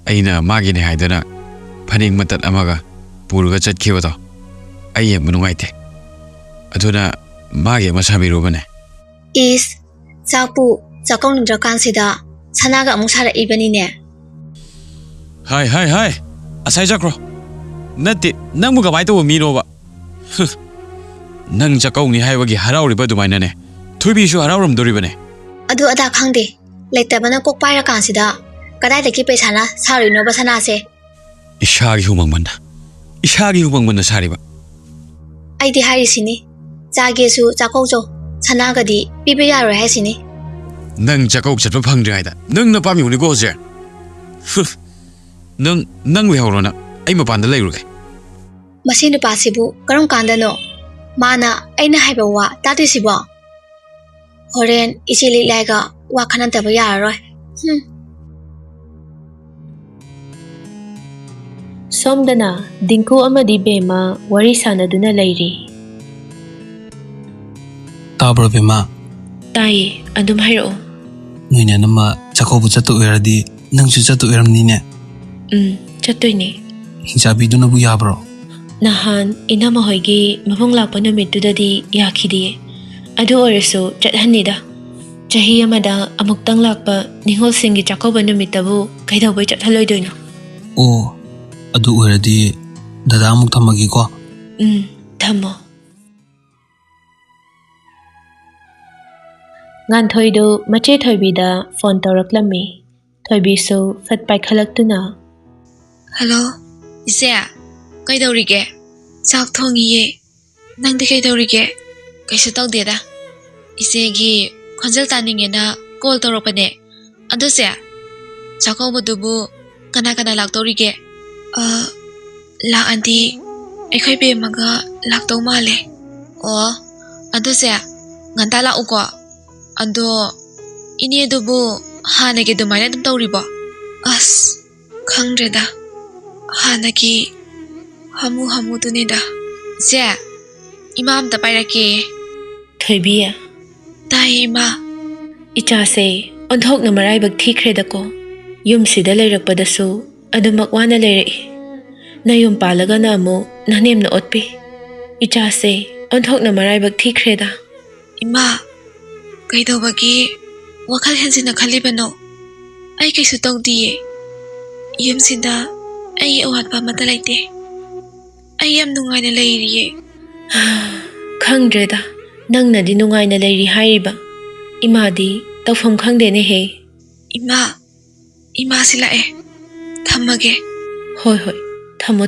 Speaker 5: ꯑꯩꯅ ꯃꯥꯒꯤꯅꯤ ꯍꯥꯏꯗꯨꯅ ꯐꯅꯦꯛ ꯃꯇꯠ ꯑꯃꯒ ꯄꯨꯔꯒ ꯆꯠꯈꯤꯕꯗꯣ ꯑꯩ ꯌꯥꯝ ꯅꯨꯡꯉꯥꯏꯇꯦ. ꯑꯗꯨꯅ ꯃꯥꯒꯤ ꯑꯃ ꯁꯥꯕꯤꯔꯨꯕꯅꯦ.
Speaker 4: ꯏꯁ, ꯆꯥꯛꯄꯨ ꯆꯥꯛꯀꯧꯅꯤꯡꯗ꯭ꯔꯀꯥꯟꯁꯤꯗ ꯁꯅꯥꯒ ꯑꯃꯨꯛ ꯁꯥꯔꯛꯏꯕꯅꯤꯅꯦ.
Speaker 5: ꯍꯥꯏ ꯍꯥꯏ ꯍꯥꯏ, ꯑꯁꯥꯏ ꯆꯠꯈ꯭ꯔꯣ. ꯅꯠꯇꯦ, ꯅꯪꯕꯨ ꯀꯃꯥꯏꯅ ꯇꯧꯕ ꯃꯤꯅꯣꯕ? ꯅꯪ ꯆꯥꯛꯀꯧꯅꯤ ꯍꯥꯏꯕꯒꯤ ꯍꯔꯥꯎꯔꯤꯕ ꯑꯗꯨꯃꯥꯏꯅꯅꯦ ꯊꯣꯏꯕꯤꯁꯨ ꯍꯔꯥꯎꯔꯝꯗꯣꯔꯤꯕꯅꯦ.
Speaker 4: ꯑꯗꯨ ꯑꯗꯥ ꯈꯪꯗꯦ. ꯂꯩꯇꯕꯅ ꯀꯣꯛ ꯄꯥꯏꯔꯀꯥꯟꯁꯤꯗ ꯀꯗꯥꯏꯗꯒꯤ ꯄꯩꯁꯥꯅ ꯁꯥꯔꯤꯅꯣꯕ ꯁꯅꯥꯁꯦ?
Speaker 5: ꯏꯁꯥꯒꯤ ꯍꯨꯃꯥꯡꯃꯟꯅ ꯁꯥꯔꯤꯕ.
Speaker 4: ꯑꯩꯗꯤ ꯍꯥꯏꯔꯤꯁꯤꯅꯤ, ꯆꯥꯒꯦꯁꯨ ꯆꯥꯛꯀꯧꯖꯧ, ꯁꯅꯥꯒꯗꯤ ꯄꯤꯕ ꯌꯥꯔꯣꯏ ꯍꯥꯏꯁꯤꯅꯤ.
Speaker 5: ꯅꯪ ꯆꯥꯛꯀꯧ ꯆꯠꯄ ꯐꯪꯗ꯭ꯔꯤꯉꯩꯗ ꯅꯪꯅ ꯄꯥꯝꯃꯤꯕꯅꯤꯀꯣ ꯍꯧꯖꯤꯛ. ꯅꯪ ꯂꯩꯍꯧꯔꯣꯅ, ꯑꯩ ꯃꯄꯥꯟꯗ ꯂꯩꯔꯨꯒꯦ.
Speaker 4: ꯃꯁꯤ ꯅꯨꯄꯥꯁꯤꯕꯨ ꯀꯔꯝ ꯀꯥꯟꯗꯅꯣ ꯃꯥꯅ ꯑꯩꯅ ꯍꯥꯏꯕ ꯋꯥ ꯇꯥꯗꯣꯏꯁꯤꯕꯣ? ꯍꯣꯔꯦꯟ ꯏꯆꯦ ꯂꯤꯛꯂꯥꯏꯒ ꯋꯥ ꯈꯟꯅꯗꯕ ꯌꯥꯔꯔꯣꯏ.
Speaker 1: ꯁꯣꯝꯗꯅ ꯗꯤꯡꯀꯨ ꯑꯃꯗꯤ ꯕꯦꯝꯃ ꯋꯥꯔꯤ ꯁꯥꯅꯗꯨꯅ ꯂꯩꯔꯤ.
Speaker 6: ꯇꯥꯕ꯭ꯔꯣ ꯕꯦꯝꯃ?
Speaker 1: ꯇꯥꯏꯌꯦ, ꯑꯗꯨꯝ ꯍꯥꯏꯔꯛꯑꯣ.
Speaker 6: ꯅꯣꯏꯅ ꯅꯝꯃ ꯆꯥꯛꯀꯧꯕ ꯆꯠꯇ ꯑꯣꯏꯔꯗꯤ ꯅꯪꯁꯨ ꯆꯠꯇ ꯑꯣꯏꯔꯝꯅꯤꯅꯦ.
Speaker 1: ꯆꯠꯇꯣꯏꯅꯦ.
Speaker 6: ꯍꯤꯡꯆꯥꯕꯤꯗꯨꯅꯕꯨ ꯌꯥꯕ꯭ꯔꯣ?
Speaker 1: ꯅꯍꯥꯟ ꯏꯅꯝꯃ ꯍꯣꯏꯒꯤ ꯃꯕꯨꯡ ꯂꯥꯛꯄ ꯅꯨꯃꯤꯠꯇꯨꯗꯗꯤ ꯌꯥꯈꯤꯗꯦ. ꯑꯗꯨ ꯑꯣꯏꯔꯁꯨ ꯆꯠꯍꯟꯅꯤꯗ. ꯆꯍꯤ ꯑꯃꯗ ꯑꯃꯨꯛꯇꯪ ꯂꯥꯛꯄ ꯅꯤꯉꯣꯜꯁꯤꯡꯒꯤ ꯆꯥꯛꯀꯧꯕ ꯅꯨꯃꯤꯠꯇꯕꯨ ꯀꯩꯗꯧꯕꯩ ꯆꯠꯍꯜꯂꯣꯏꯗꯣꯏꯅꯣ?
Speaker 6: ꯑꯣ, ꯑꯗꯨ ꯑꯣꯏꯔꯗꯤ ꯗꯗꯥ ꯑꯃꯨꯛ ꯊꯝꯃꯒꯦꯀꯣ.
Speaker 1: ꯊꯝꯃꯣ. ꯉꯥꯟꯊꯣꯏꯗꯨ ꯃꯆꯦ ꯊꯣꯏꯕꯤꯗ ꯐꯣꯟ ꯇꯧꯔꯛꯂꯝꯃꯤ. ꯊꯣꯏꯕꯤꯁꯨ ꯐꯠ ꯄꯥꯏꯈꯠꯂꯛꯇꯨꯅ
Speaker 2: ꯍꯜꯂꯣ, ꯏꯆꯦ. ꯀꯩꯗꯧꯔꯤꯒꯦ? ꯆꯥꯛ ꯊꯣꯡꯉꯤꯌꯦ. ꯅꯪꯗꯤ ꯀꯩꯗꯧꯔꯤꯒꯦ? ꯀꯩꯁꯨ ꯇꯧꯗꯦꯗ. ꯏꯆꯦꯒꯤ ꯈꯣꯟꯖꯦꯜ ꯇꯥꯅꯤꯡꯉꯦꯅ ꯀꯣꯜ ꯇꯧꯔꯛꯄꯅꯦ. ꯑꯗꯨꯁꯦ, ꯆꯥꯛꯀꯧꯕꯗꯨꯕꯨ ꯀꯅꯥ ꯀꯅꯥ ꯂꯥꯛꯇꯧꯔꯤꯒꯦ? ꯂꯥꯛꯑꯗꯤ ꯑꯩꯈꯣꯏ ꯕꯦꯝꯃꯒ ꯂꯥꯛꯇꯧ ꯃꯥꯜꯂꯦ. ꯑꯣ, ꯑꯗꯨꯁꯦ ꯉꯟꯇꯥ ꯂꯥꯛꯎꯀꯣ. ꯑꯗꯣ ꯏꯅꯦꯗꯨꯕꯨ ꯍꯥꯟꯅꯒꯤ ꯑꯗꯨꯃꯥꯏꯅ ꯑꯗꯨꯝ ꯇꯧꯔꯤꯕꯣ? ꯑꯁ, ꯈꯪꯗ꯭ꯔꯦꯗ. ꯍꯥꯟꯅꯒꯤ ꯍꯥꯃꯨꯗꯨꯅꯤꯗ. ꯏꯆꯦ, ꯏꯃꯥ ꯑꯝꯇ ꯄꯥꯏꯔꯛꯀꯦ.
Speaker 1: ꯊꯣꯏꯕꯤ,
Speaker 2: ꯇꯥꯏꯌꯦ ꯏꯃꯥ.
Speaker 1: ꯏꯆꯥꯁꯦ ꯑꯣꯟꯊꯣꯛꯅ ꯃꯔꯥꯏꯕꯛ ꯊꯤꯈ꯭ꯔꯦꯗꯀꯣ. ꯌꯨꯝꯁꯤꯗ ꯂꯩꯔꯛꯄꯗꯁꯨ ꯑꯗꯨꯃꯛ ꯋꯥꯅ ꯂꯩꯔꯛꯏ. ꯅꯌꯨꯝ ꯄꯥꯜꯂꯒꯅ ꯑꯃꯨꯛ ꯅꯅꯦꯝꯅ ꯑꯣꯠꯄꯤ. ꯏꯆꯥꯁꯦ ꯑꯣꯟꯊꯣꯛꯅ ꯃꯔꯥꯏꯕꯛ ꯊꯤꯈ꯭ꯔꯦꯗ.
Speaker 2: ꯏꯃꯥ, ꯀꯩꯗꯧꯕꯒꯤ ꯋꯥꯈꯜ ꯍꯦꯟꯖꯤꯟꯅ ꯈꯜꯂꯤꯕꯅꯣ? ꯑꯩ ꯀꯩꯁꯨ ꯇꯧꯗꯤꯌꯦ. ꯌꯨꯝꯁꯤꯗ ꯑꯩꯒꯤ ꯑꯋꯥꯠꯄ ꯑꯃꯠꯇ ꯂꯩꯇꯦ. ꯑꯩ ꯌꯥꯝ ꯅꯨꯡꯉꯥꯏꯅ ꯂꯩꯔꯤꯌꯦ.
Speaker 1: ꯈꯪꯗ꯭ꯔꯦꯗ, ꯅꯪꯅꯗꯤ ꯅꯨꯡꯉꯥꯏꯅ ꯂꯩꯔꯤ ꯍꯥꯏꯔꯤꯕ. ꯏꯃꯥꯗꯤ ꯇꯧꯐꯝ ꯈꯪꯗꯦꯅꯦꯍꯦ.
Speaker 2: ꯏꯃꯥꯁꯤ ꯂꯥꯛꯑꯦ. ꯊꯝꯃꯒꯦ.
Speaker 1: ꯍꯣꯏ, ꯊꯝꯃꯣ.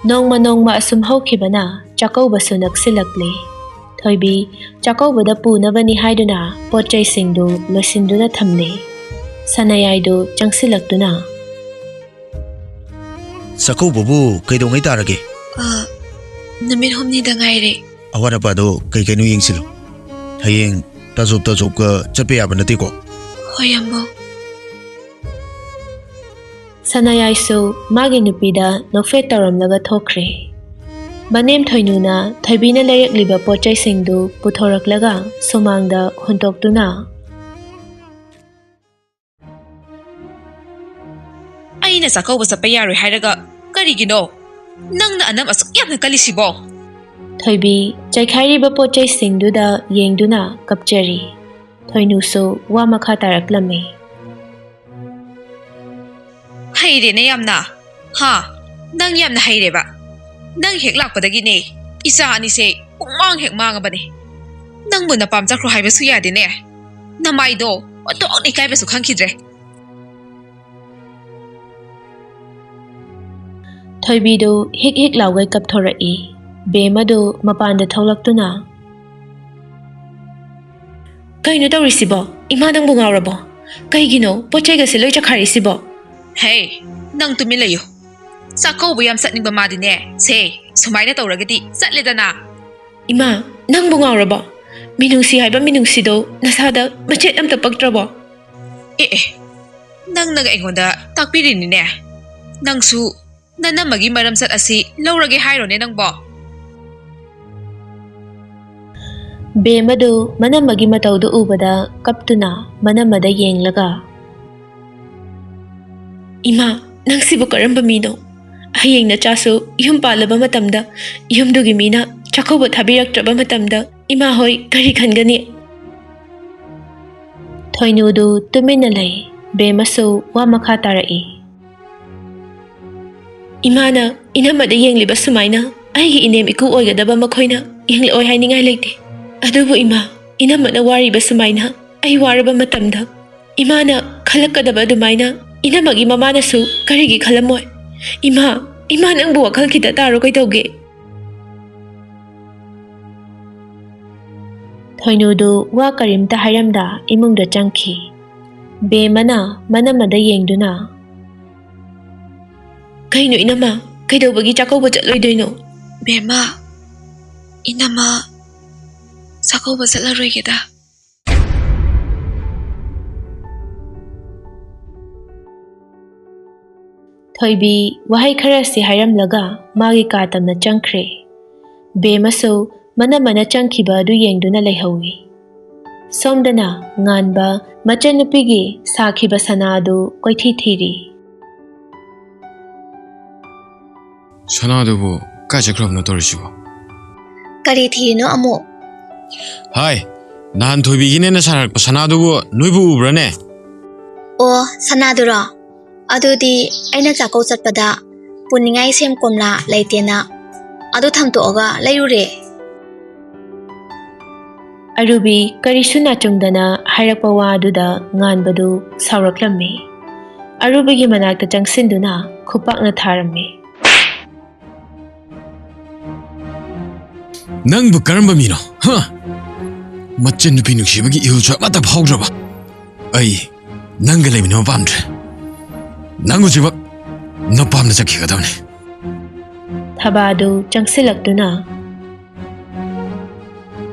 Speaker 1: ꯅꯣꯡꯃ ꯑꯁꯨꯝ ꯍꯧꯈꯤꯕꯅ ꯆꯥꯛꯀꯧꯕꯁꯨ ꯅꯛꯁꯤꯜꯂꯛꯂꯦ. ꯊꯣꯏꯕꯤ ꯆꯥꯛꯀꯧꯕꯗ ꯄꯨꯅꯕꯅꯤ ꯍꯥꯏꯗꯨꯅ ꯄꯣꯠ ꯆꯩꯁꯤꯡꯗꯨ ꯂꯣꯏꯁꯤꯟꯗꯨꯅ ꯊꯝꯂꯦ. ꯁꯅꯥꯌꯥꯏꯗꯨ ꯆꯪꯁꯤꯜꯂꯛꯇꯨꯅ
Speaker 3: ꯆꯥꯛꯀꯧꯕꯕꯨ ꯀꯩꯗꯧꯉꯩ ꯇꯥꯔꯒꯦ?
Speaker 2: Numit humnida ngaire.
Speaker 3: ꯑꯋꯥꯠ ꯑꯄꯥꯗꯣ ꯀꯩ ꯀꯩꯅꯣ ꯌꯦꯡꯁꯤꯜꯂꯣ ꯍꯌꯦꯡ ꯇꯥꯖꯣꯞꯀ ꯆꯠꯄ ꯌꯥꯕ ꯅꯠꯇꯦꯀꯣ
Speaker 2: Hoi ambo.
Speaker 1: ꯁꯅꯥꯌꯥꯏꯁꯨ ꯃꯥꯒꯤ ꯅꯨꯄꯤꯗ ꯅꯣꯛꯐꯦꯠ ꯇꯧꯔꯝꯂꯒ ꯊꯣꯛꯈ꯭ꯔꯦ ꯃꯅꯦꯝ ꯊꯣꯏꯅꯨꯅ ꯊꯣꯏꯕꯤꯅ ꯂꯩꯔꯛꯂꯤꯕ ꯄꯣꯠꯆꯩꯁꯤꯡꯗꯨ ꯄꯨꯊꯣꯔꯛꯂꯒ ꯁꯨꯃꯥꯡꯗ ꯍꯨꯟꯇꯣꯛꯇꯨꯅ
Speaker 2: Aina sakauba sappa yaroi hairaga karigino. Nangna anam asuk yamna kalisibo.
Speaker 1: ꯊꯣꯏꯕꯤ ꯆꯩꯈꯥꯏꯔꯤꯕ ꯄꯣꯠꯆꯩꯁꯤꯡꯗꯨꯗ ꯌꯦꯡꯗꯨꯅ ꯀꯞꯆꯔꯤ ꯊꯣꯏꯅꯨꯁꯨ ꯋꯥ ꯃꯈꯥ ꯇꯥꯔꯛꯂꯝꯃꯤ
Speaker 2: Hairene yamna. Ha, nang yamna haireba. Nang hek lakpadagine. Isa anise pungmang hek mangabane. Nang mo napam jakro haibasu yadine. Namaido, otong ni kaibasu khangkidre.
Speaker 1: ꯊꯣꯏꯕꯤꯗꯨ ꯍꯤꯛ ꯍꯤꯛ ꯂꯥꯎꯒꯩ ꯀꯞꯊꯣꯔꯛꯏ ꯕꯦꯃꯗꯨ ꯃꯄꯥꯟꯗ ꯊꯣꯛꯂꯛꯇꯨꯅ ꯀꯩꯅꯣ ꯇꯧꯔꯤꯁꯤꯕꯣ ꯏꯃꯥ ꯅꯪꯕꯨ ꯉꯥꯎꯔꯕꯣ ꯀꯩꯒꯤꯅꯣ ꯄꯣꯠꯆꯩꯒꯁꯦ ꯂꯣꯏ ꯆꯈꯥꯏꯔꯤꯁꯤꯕꯣ
Speaker 2: Hey, nang tumilayo. Sakauba yam satningba madine. Se, sumaina tauragadi satledana.
Speaker 1: ꯏꯃꯥ ꯅꯪꯕꯨ ꯉꯥꯎꯔꯕꯣ ꯃꯤꯅꯨꯡꯁꯤ ꯍꯥꯏꯕ ꯃꯤꯅꯨꯡꯁꯤꯗꯣ ꯅꯁꯥꯗ ꯃꯆꯦꯠ ꯑꯝꯇ ꯄꯛꯇ꯭ꯔꯕꯣ
Speaker 2: Nang naga ingonda takpirinine. Nangsu nanamagi maramsat asi laurage hairone nangbo.
Speaker 1: ꯕꯦꯃꯗꯨ ꯃꯅꯝꯃꯒꯤ ꯃꯇꯧꯗꯨ ꯎꯕꯗ ꯀꯞꯇꯨꯅ ꯃꯅꯝꯃꯗ ꯌꯦꯡꯂꯒ ꯏꯃꯥ ꯅꯪꯁꯤꯕꯨ ꯀꯔꯝꯕ ꯃꯤꯅꯣ ꯍꯌꯦꯡ ꯅꯆꯥꯁꯨ ꯌꯨꯝ ꯄꯥꯜꯂꯕ ꯃꯇꯝꯗ ꯌꯨꯝꯗꯨꯒꯤ ꯃꯤꯅ ꯆꯥꯛꯀꯧꯕ ꯊꯥꯕꯤꯔꯛꯇ꯭ꯔꯕ ꯃꯇꯝꯗ ꯏꯃꯥ ꯍꯣꯏ ꯀꯔꯤ ꯈꯟꯒꯅꯤ ꯊꯣꯏꯅꯨꯗꯨ ꯇꯨꯃꯤꯟꯅ ꯂꯩ ꯕꯦꯃꯁꯨ ꯋꯥ ꯃꯈꯥ ꯇꯥꯔꯛꯏ ꯏꯃꯥꯅ ꯏꯅꯝꯃꯗ ꯌꯦꯡꯂꯤꯕ ꯁꯨꯃꯥꯏꯅ ꯑꯩꯒꯤ ꯏꯅꯦꯝ ꯏꯀꯨ ꯑꯣꯏꯒꯗꯕ ꯃꯈꯣꯏꯅ ꯌꯦꯡꯂꯛꯑꯣꯏ ꯍꯥꯏꯅꯤꯡꯉꯥꯏ ꯂꯩꯇꯦ ꯑꯗꯨꯕꯨ ꯏꯃꯥ ꯏꯅꯝꯃꯅ ꯋꯥꯔꯤꯕ ꯁꯨꯃꯥꯏꯅ ꯑꯩ ꯋꯥꯔꯕ ꯃꯇꯝꯗ ꯏꯃꯥꯅ ꯈꯜꯂꯛꯀꯗꯕ ꯑꯗꯨꯃꯥꯏꯅ 이나막이 마마나수 가리기 갈라모이 이마 낭부 와칼 기다 따로 그이더게 ꯊꯣꯏꯅꯨꯗꯨ ꯋꯥ ꯀꯔꯤꯝꯇ ꯍꯥꯏꯔꯝꯗ ꯏꯃꯨꯡꯗ ꯆꯪꯈꯤ ꯕꯦꯃꯅ ꯃꯅꯝꯃꯗ ꯌꯦꯡꯗꯨꯅ ꯀꯩꯅꯣ ꯏꯅꯝꯃ ꯀꯩꯗꯧꯕꯒꯤ ꯆꯥꯛꯀꯧꯕ ꯆꯠꯂꯣꯏꯗꯣꯏꯅꯣ
Speaker 2: Bema, inama sakauba satlaroigeda.
Speaker 1: ꯊꯣꯏꯕꯤ ꯋꯥꯍꯩ ꯈꯔꯁꯤ ꯍꯥꯏꯔꯝꯂꯒ ꯃꯥꯒꯤ ꯀꯥ ꯇꯝꯅ ꯆꯪꯈ꯭ꯔꯦ ꯕꯦꯃꯁꯨ ꯃꯅꯝꯃꯅ ꯆꯪꯈꯤꯕ ꯑꯗꯨ ꯌꯦꯡꯗꯨꯅ ꯂꯩꯍꯧꯏ ꯁꯣꯝꯗꯅ ꯉꯥꯟꯕ ꯃꯆꯟꯅꯨꯄꯤꯒꯤ ꯁꯥꯈꯤꯕ ꯁꯅꯥ ꯑꯗꯨ ꯀꯣꯏꯊꯤ ꯊꯤꯔꯤ
Speaker 5: ꯁꯅꯥꯗꯨꯕꯨ ꯀꯥꯏ ꯆꯠꯈ꯭ꯔꯕꯅꯣ ꯇꯧꯔꯤꯁꯤꯕꯣ
Speaker 4: ꯀꯔꯤ ꯊꯤꯔꯤꯅꯣ ꯑꯃꯨꯛ
Speaker 5: ꯍꯥꯏ ꯅꯍꯥꯟ ꯊꯣꯏꯕꯤꯒꯤꯅꯦꯅ ꯁꯥꯔꯛꯄ ꯁꯅꯥꯗꯨꯕꯨ ꯅꯣꯏꯕꯨ ꯎꯕ꯭ꯔꯅꯦ
Speaker 4: ꯑꯣ ꯁꯅꯥꯗꯨꯔꯣ ꯑꯗꯨꯗꯤ ꯑꯩꯅ ꯆꯥꯛꯀꯧ ꯆꯠꯄꯗ ꯄꯨꯅꯤꯡꯉꯥꯏ ꯁꯦꯝ ꯀꯣꯝꯂꯥ ꯂꯩꯇꯦꯅ ꯑꯗꯨ ꯊꯝꯗꯣꯛꯑꯒ ꯂꯩꯔꯨꯔꯦ
Speaker 1: ꯑꯔꯨꯕꯤ ꯀꯔꯤꯁꯨ ꯅꯥꯆꯨꯡꯗꯅ ꯍꯥꯏꯔꯛꯄ ꯋꯥ ꯑꯗꯨꯗ ꯉꯥꯟꯕꯗꯨ ꯁꯥꯎꯔꯛꯂꯝꯃꯤ ꯑꯔꯨꯕꯤꯒꯤ ꯃꯅꯥꯛꯇ ꯆꯪꯁꯤꯟꯗꯨꯅ ꯈꯨꯄꯥꯛꯅ ꯊꯥꯔꯝꯃꯤ
Speaker 5: ꯅꯪꯕꯨ ꯀꯔꯝꯕ ꯃꯤꯅꯣ ꯃꯆꯟ ꯅꯨꯄꯤ ꯅꯨꯡꯁꯤꯕꯒꯤ ꯏꯍꯨꯜꯁꯨ ꯑꯃꯠꯇ ꯐꯥꯎꯗ꯭ꯔꯕ ꯑꯩ ꯅꯪꯒ ꯂꯩꯃꯤꯟꯅꯕ ꯄꯥꯝꯗ꯭ꯔꯦ ꯅꯪ ꯍꯧꯖꯤꯛꯃꯛ ꯅꯄꯥꯝꯗ ꯆꯠꯈꯤꯒꯗꯕꯅꯤ
Speaker 1: ꯊꯕꯥꯗꯨ ꯆꯪꯁꯤꯜꯂꯛꯇꯨꯅ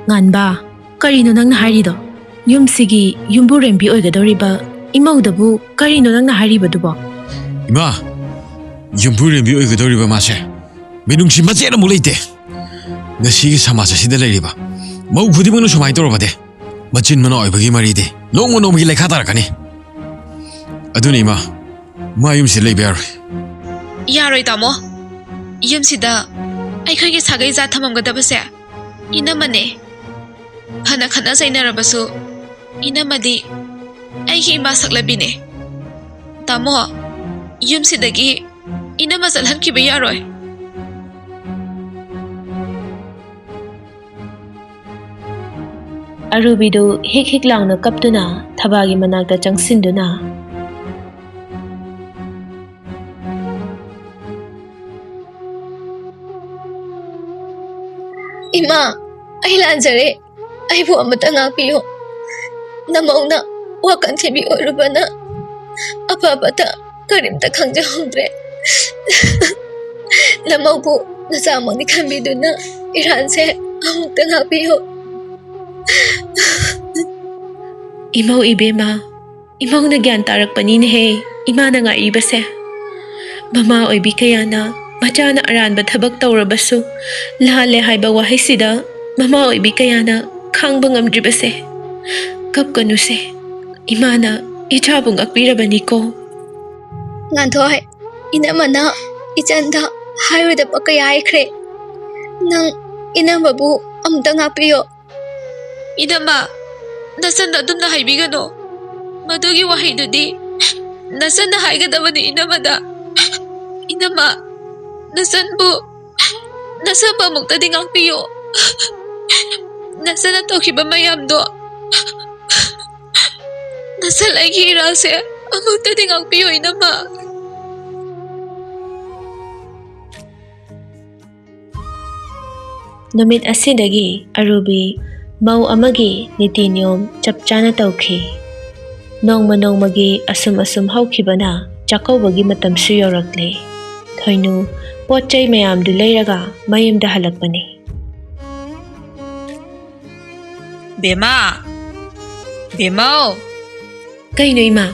Speaker 1: ꯉꯥꯟꯕ ꯀꯔꯤꯅꯣ ꯅꯪꯅ ꯍꯥꯏꯔꯤꯗꯣ ꯌꯨꯝꯁꯤꯒꯤ ꯌꯨꯝꯕꯨꯔꯦꯝꯕꯤ ꯑꯣꯏꯒꯗꯧꯔꯤꯕ ꯏꯃꯧꯗꯕꯨ ꯀꯔꯤꯅꯣ ꯅꯪꯅ ꯍꯥꯏꯔꯤꯕꯗꯨꯕꯣ
Speaker 5: ꯏꯃꯥ ꯌꯨꯝꯕꯨꯔꯦꯝꯕꯤ ꯑꯣꯏꯒꯗꯧꯔꯤꯕ ꯃꯥꯁꯦ ꯃꯤꯅꯨꯡꯁꯤ ꯃꯆꯦꯠ ꯑꯃꯨꯛ ꯂꯩꯇꯦ ꯉꯁꯤꯒꯤ ꯁꯃꯥꯖ ꯑꯁꯤꯗ ꯂꯩꯔꯤꯕ ꯃꯧ ꯈꯨꯗꯤꯡꯃꯛꯅ ꯁꯨꯃꯥꯏꯅ ꯇꯧꯔꯕꯗꯤ ꯃꯆꯤꯟ ꯃꯅꯥꯎ ꯑꯣꯏꯕꯒꯤ ꯃꯔꯤꯗꯤ ꯅꯣꯡꯃꯒꯤ ꯂꯩꯈꯥ ꯇꯥꯔꯛꯀꯅꯤ ꯑꯗꯨꯅꯤ ꯏꯃꯥ ꯃꯥ ꯌꯨꯝꯁꯤꯗ ꯂꯩꯕ ꯌꯥꯔꯣꯏ
Speaker 2: Yaroi tamo. Yumsida ꯑꯩꯈꯣꯏꯒꯤ ꯁꯥꯒꯩ ꯖꯥꯠ ꯊꯝꯃꯝꯒꯗꯕꯁꯦ ꯏꯅꯝꯃꯅꯦ ꯐꯅ ꯈꯠꯅ ꯆꯩꯅꯔꯕꯁꯨ ꯏꯅꯝꯃꯗꯤ ꯑꯩꯒꯤ ꯏꯃꯥ ꯁꯛꯂꯕꯤꯅꯦ ꯇꯥꯃꯣ ꯌꯨꯝꯁꯤꯗꯒꯤ ꯏꯅꯝꯃ ꯆꯠꯍꯟꯈꯤꯕ ꯌꯥꯔꯣꯏ
Speaker 1: ꯑꯔꯨꯕꯤꯗꯨ ꯍꯤꯛ ꯍꯤꯛ ꯂꯥꯎꯅ ꯀꯞꯇꯨꯅ ꯊꯕꯥꯒꯤ ꯃꯅꯥꯛꯇ ꯆꯪꯁꯤꯟꯗꯨꯅ
Speaker 4: ꯏꯃꯥ ꯑꯩ ꯂꯥꯟꯖꯔꯦ ꯑꯩꯕꯨ ꯑꯃꯇ ꯉꯥꯛꯄꯤꯌꯨ ꯅꯃꯧꯅ ꯋꯥꯀꯟ ꯊꯦꯝꯕꯤ ꯑꯣꯏꯔꯨꯕꯅ ꯑꯐꯕꯇ ꯀꯔꯤꯝꯇ ꯈꯪꯖꯍꯧꯗ꯭ꯔꯦ ꯅꯃꯧꯕꯨ ꯅꯆꯥꯃꯛꯅꯤ ꯈꯟꯕꯤꯗꯨꯅ ꯏꯔꯥꯟꯁꯦ ꯑꯃꯨꯛꯇ ꯉꯥꯛꯄꯤꯌꯨ.
Speaker 1: ꯏꯃꯧ ꯏꯕꯦꯝꯃ, ꯏꯃꯧꯅ ꯒ꯭ꯌꯥꯟ ꯇꯥꯔꯛꯄꯅꯤꯅꯦꯍꯦ ꯏꯃꯥꯅ ꯉꯥꯏꯔꯤꯕꯁꯦ. ꯃꯃꯥ ꯑꯣꯏꯕꯤ ꯀꯌꯥꯅ ꯃꯆꯥꯅ ꯑꯔꯥꯟꯕ ꯊꯕꯛ ꯇꯧꯔꯕꯁꯨ ꯂꯥꯜꯂꯦ ꯍꯥꯏꯕ ꯋꯥꯍꯩꯁꯤꯗ ꯃꯃꯥ ꯑꯣꯏꯕꯤ ꯀꯌꯥꯅ ꯈꯥꯡꯕ ꯉꯝꯗ꯭ꯔꯤꯕꯁꯦ. ꯀꯞꯀꯅꯨꯁꯦ, ꯏꯃꯥꯅ ꯏꯆꯥꯕꯨ ꯉꯥꯛꯄꯤꯔꯕꯅꯤꯀꯣ.
Speaker 4: ꯉꯥꯟꯊꯣꯏ, ꯏꯅꯝꯃꯅ ꯏꯆꯟꯗ ꯍꯥꯏꯔꯣꯏꯗꯕ ꯀꯌꯥ ꯍꯥꯏꯈ꯭ꯔꯦ. ꯅꯪ ꯏꯅꯝꯃꯕꯨ ꯑꯃꯨꯛꯇ ꯉꯥꯛꯄꯤꯌꯣ.
Speaker 2: ꯏꯅꯝꯃ, ꯅꯆꯟꯅ ꯑꯗꯨꯝꯅ ꯍꯥꯏꯕꯤꯒꯅꯣ. ꯃꯗꯨꯒꯤ ꯋꯥꯍꯩꯗꯨꯗꯤ ꯅꯆꯟꯅ ꯍꯥꯏꯒꯗꯕꯅꯤ ꯏꯅꯝꯃꯗ. ꯏꯅꯝꯃ, ꯅꯆꯟꯕꯨ ꯑꯃꯨꯛꯇꯗꯤ ꯉꯥꯛꯄꯤꯌꯣ. ꯅꯆꯟꯅ ꯇꯧꯈꯤꯕ ꯃꯌꯥꯝꯗꯣ, ꯅꯆꯟ ꯑꯩꯒꯤ ꯏꯔꯥꯜꯁꯦ ꯑꯃꯨꯛꯇꯗꯤ ꯉꯥꯛꯄꯤꯌꯣ ꯏꯅꯝꯃ.
Speaker 1: ꯅꯨꯃꯤꯠ ꯑꯁꯤꯗꯒꯤ ꯑꯔꯨꯕꯤ ꯃꯧ ꯑꯃꯒꯤ ꯅꯤꯇꯤ ꯅꯤꯌꯣꯝ ꯆꯞ ꯆꯥꯅ ꯇꯧꯈꯤ. ꯅꯣꯡꯃ ꯅꯣꯡꯃꯒꯤ ꯑꯁꯨꯝ ꯍꯧꯈꯤꯕꯅ ꯆꯥꯛꯀꯧꯕꯒꯤ ꯃꯇꯝꯁꯨ ꯌꯧꯔꯛꯂꯦ. ꯊꯣꯏꯅꯨ ꯄꯣꯠ ꯆꯩ ꯃꯌꯥꯝꯗꯨ ꯂꯩꯔꯒ ꯃꯌꯨꯝꯗ ꯍꯜꯂꯛꯄꯅꯤ.
Speaker 2: ꯕꯦꯃꯥ, ꯕꯦꯃꯥꯎ.
Speaker 1: ꯀꯩꯅꯣ ꯏꯃꯥ?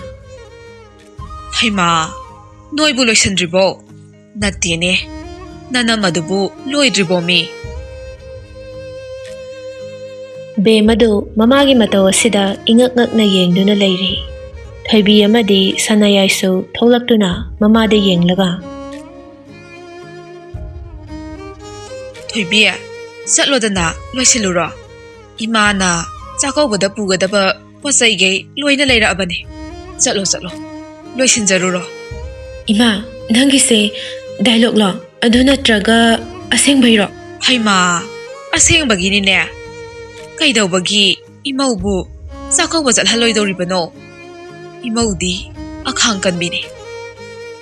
Speaker 2: ꯍꯩꯃꯥ, ꯅꯣꯏꯕꯨ ꯂꯣꯏꯁꯟꯗ꯭ꯔꯤꯕꯣ? ꯅꯠꯇꯦꯅꯦ, ꯅꯅꯝꯃꯗꯨꯕꯨ ꯂꯣꯏꯗ꯭ꯔꯤꯕꯣ ꯃꯤ?
Speaker 1: ꯕꯦꯃꯗꯨ ꯃꯃꯥꯒꯤ ꯃꯇꯧ ꯑꯁꯤꯗ ꯏꯉꯛ ꯉꯛꯅ ꯌꯦꯡꯗꯨꯅ ꯂꯩꯔꯤ. ꯊꯣꯏꯕꯤ ꯑꯃꯗꯤ ꯁꯅꯥꯌꯥꯏꯁꯨ ꯊꯣꯛꯂꯛꯇꯨꯅ ꯃꯃꯥꯗ ꯌꯦꯡꯂꯒ,
Speaker 2: ꯊꯣꯏꯕꯤ, ꯆꯠꯂꯣꯗꯅ ꯂꯣꯏꯁꯤꯜꯂꯨꯔꯣ. ꯏꯃꯥꯅ ꯆꯥꯛꯀꯧꯕꯗ ꯄꯨꯒꯗꯕ ꯄꯣꯠ ꯆꯩꯒꯩ ꯂꯣꯏꯅ ꯂꯩꯔꯛꯑꯕꯅꯤ. ꯆꯠꯂꯣ ꯂꯣꯏꯁꯤꯟꯖꯔꯨꯔꯣ.
Speaker 1: ꯏꯃꯥ, ꯅꯪꯒꯤꯁꯦ ꯗꯥꯏꯂꯣꯛꯂꯣ ꯑꯗꯨ ꯅꯠꯇ꯭ꯔꯒ ꯑꯁꯦꯡꯕꯩꯔꯣ?
Speaker 2: ꯍꯩꯃꯥ, ꯑꯁꯦꯡꯕꯒꯤꯅꯤꯅꯦ. ꯀꯩꯗꯧꯕꯒꯤ ꯏꯃꯧꯕꯨ ꯆꯥꯛꯀꯧꯕ ꯆꯠꯍꯜꯂꯣꯏꯗꯧꯔꯤꯕꯅꯣ? ꯏꯃꯧꯗꯤ ꯑꯈꯥꯡ ꯀꯟꯕꯤꯅꯤ.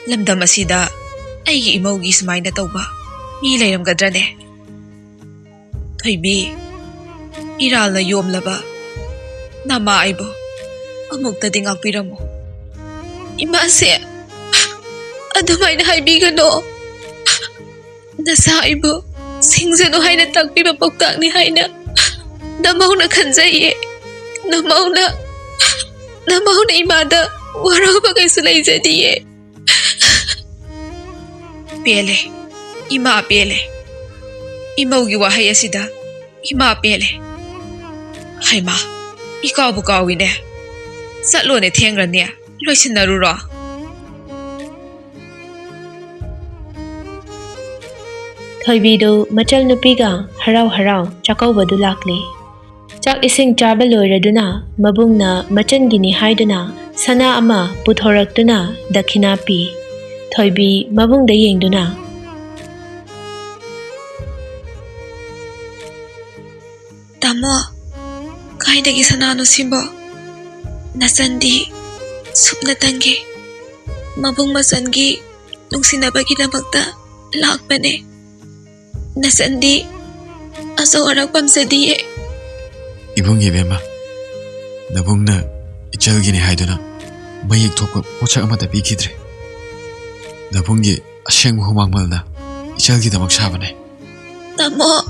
Speaker 2: ꯂꯝꯗꯝ ꯑꯁꯤꯗ ꯑꯩꯒꯤ ꯏꯃꯧꯒꯤ ꯁꯨꯃꯥꯏꯅ ꯇꯧꯕ ꯃꯤ ꯂꯩꯔꯝꯒꯗ꯭ꯔꯅꯦ? ꯊꯣꯏꯕꯤ, ꯏꯔꯥꯜꯅ ꯌꯣꯝꯂꯕ ꯅꯃꯥ ꯑꯩꯕꯨ ꯑꯃꯨꯛꯇꯗꯤ ꯉꯥꯛꯄꯤꯔꯝꯃꯨ. ꯏꯃꯥꯁꯦ, ꯑꯗꯨꯃꯥꯏꯅ ꯍꯥꯏꯕꯤꯒꯅꯣ. ꯅꯆꯥ ꯑꯩꯕꯨ ꯁꯤꯡꯖꯅꯨ ꯍꯥꯏꯅ ꯇꯥꯛꯄꯤꯕ ꯄꯥꯎꯇꯥꯛꯅꯤ ꯍꯥꯏꯅ ꯅꯃꯧꯅ ꯈꯟꯖꯩꯌꯦ. ꯅꯃꯧꯅ ꯏꯃꯥꯗ ꯋꯥꯔꯧꯕ ꯀꯩꯁꯨ ꯂꯩꯖꯗꯤꯌꯦ. ꯄꯦꯜꯂꯦ, ꯏꯃꯥ ꯄꯦꯜꯂꯦ. ꯏꯃꯧꯒꯤ ꯋꯥꯍꯩ ꯑꯁꯤꯗ ꯏꯃꯥ ꯄꯦꯜꯂꯦ. ꯍꯩꯃꯥ, ꯏꯀꯥꯎꯕꯨ ꯀꯥꯎꯏꯅꯦ. ꯆꯠꯂꯣꯅꯦ, ꯊꯦꯡgrꯅꯦ. ꯂꯣꯏꯁꯤꯟꯅꯔꯨꯔꯣ.
Speaker 1: ꯊꯣꯏꯕꯤꯗꯨ ꯃꯆꯜ ꯅꯨꯄꯤꯒ ꯍꯔꯥꯎ ꯆꯥꯛꯀꯧꯕꯗꯨ ꯂꯥꯛꯂꯤ. ꯆꯥꯛ ꯏꯁꯤꯡ ꯆꯥꯕ ꯂꯣꯏꯔꯗꯨꯅ ꯃꯕꯨꯡꯅ ꯃꯆꯟꯒꯤꯅꯤ ꯍꯥꯏꯗꯨꯅ ꯁꯅꯥ ꯑꯃ ꯄꯨꯊꯣꯔꯛꯇꯨꯅ ꯗꯈꯤꯅꯥ ꯄꯤ. ꯊꯣꯏꯕꯤ ꯃꯕꯨꯡꯗ ꯌꯦꯡꯗꯨꯅ,
Speaker 2: ꯇꯥꯃꯣ, ꯀꯥꯏꯗꯒꯤ ꯁꯅꯥꯅꯣ ꯁꯤꯕꯣ? ꯅꯆꯟꯗꯤ ꯁꯨꯞꯅꯇꯪꯒꯤ ꯃꯕꯨꯡ ꯃꯆꯟꯒꯤ ꯅꯨꯡꯁꯤꯅꯕꯒꯤꯗꯃꯛꯇ ꯂꯥꯛꯄꯅꯦ. ꯅꯆꯟꯗꯤ ꯑꯆꯧ ꯑꯔꯥꯛ ꯄꯥꯝꯖꯗꯤꯌꯦ.
Speaker 5: ꯏꯕꯨꯡ ꯏꯕꯦꯝꯃ, ꯅꯕꯨꯡꯅ ꯏꯆꯜꯒꯤꯅꯤ ꯍꯥꯏꯗꯨꯅ ꯃꯌꯦꯛ ꯊꯣꯛꯄ ꯄꯣꯠꯁꯛ ꯑꯃꯠꯇ ꯄꯤꯈꯤꯗ꯭ꯔꯦ. ꯅꯕꯨꯡꯒꯤ ꯑꯁꯦꯡꯕ ꯍꯨꯃꯥꯡꯃꯜꯅ ꯏꯆꯜꯒꯤꯗꯃꯛ ꯁꯥꯕꯅꯦ.
Speaker 2: ꯇꯥꯃꯣ.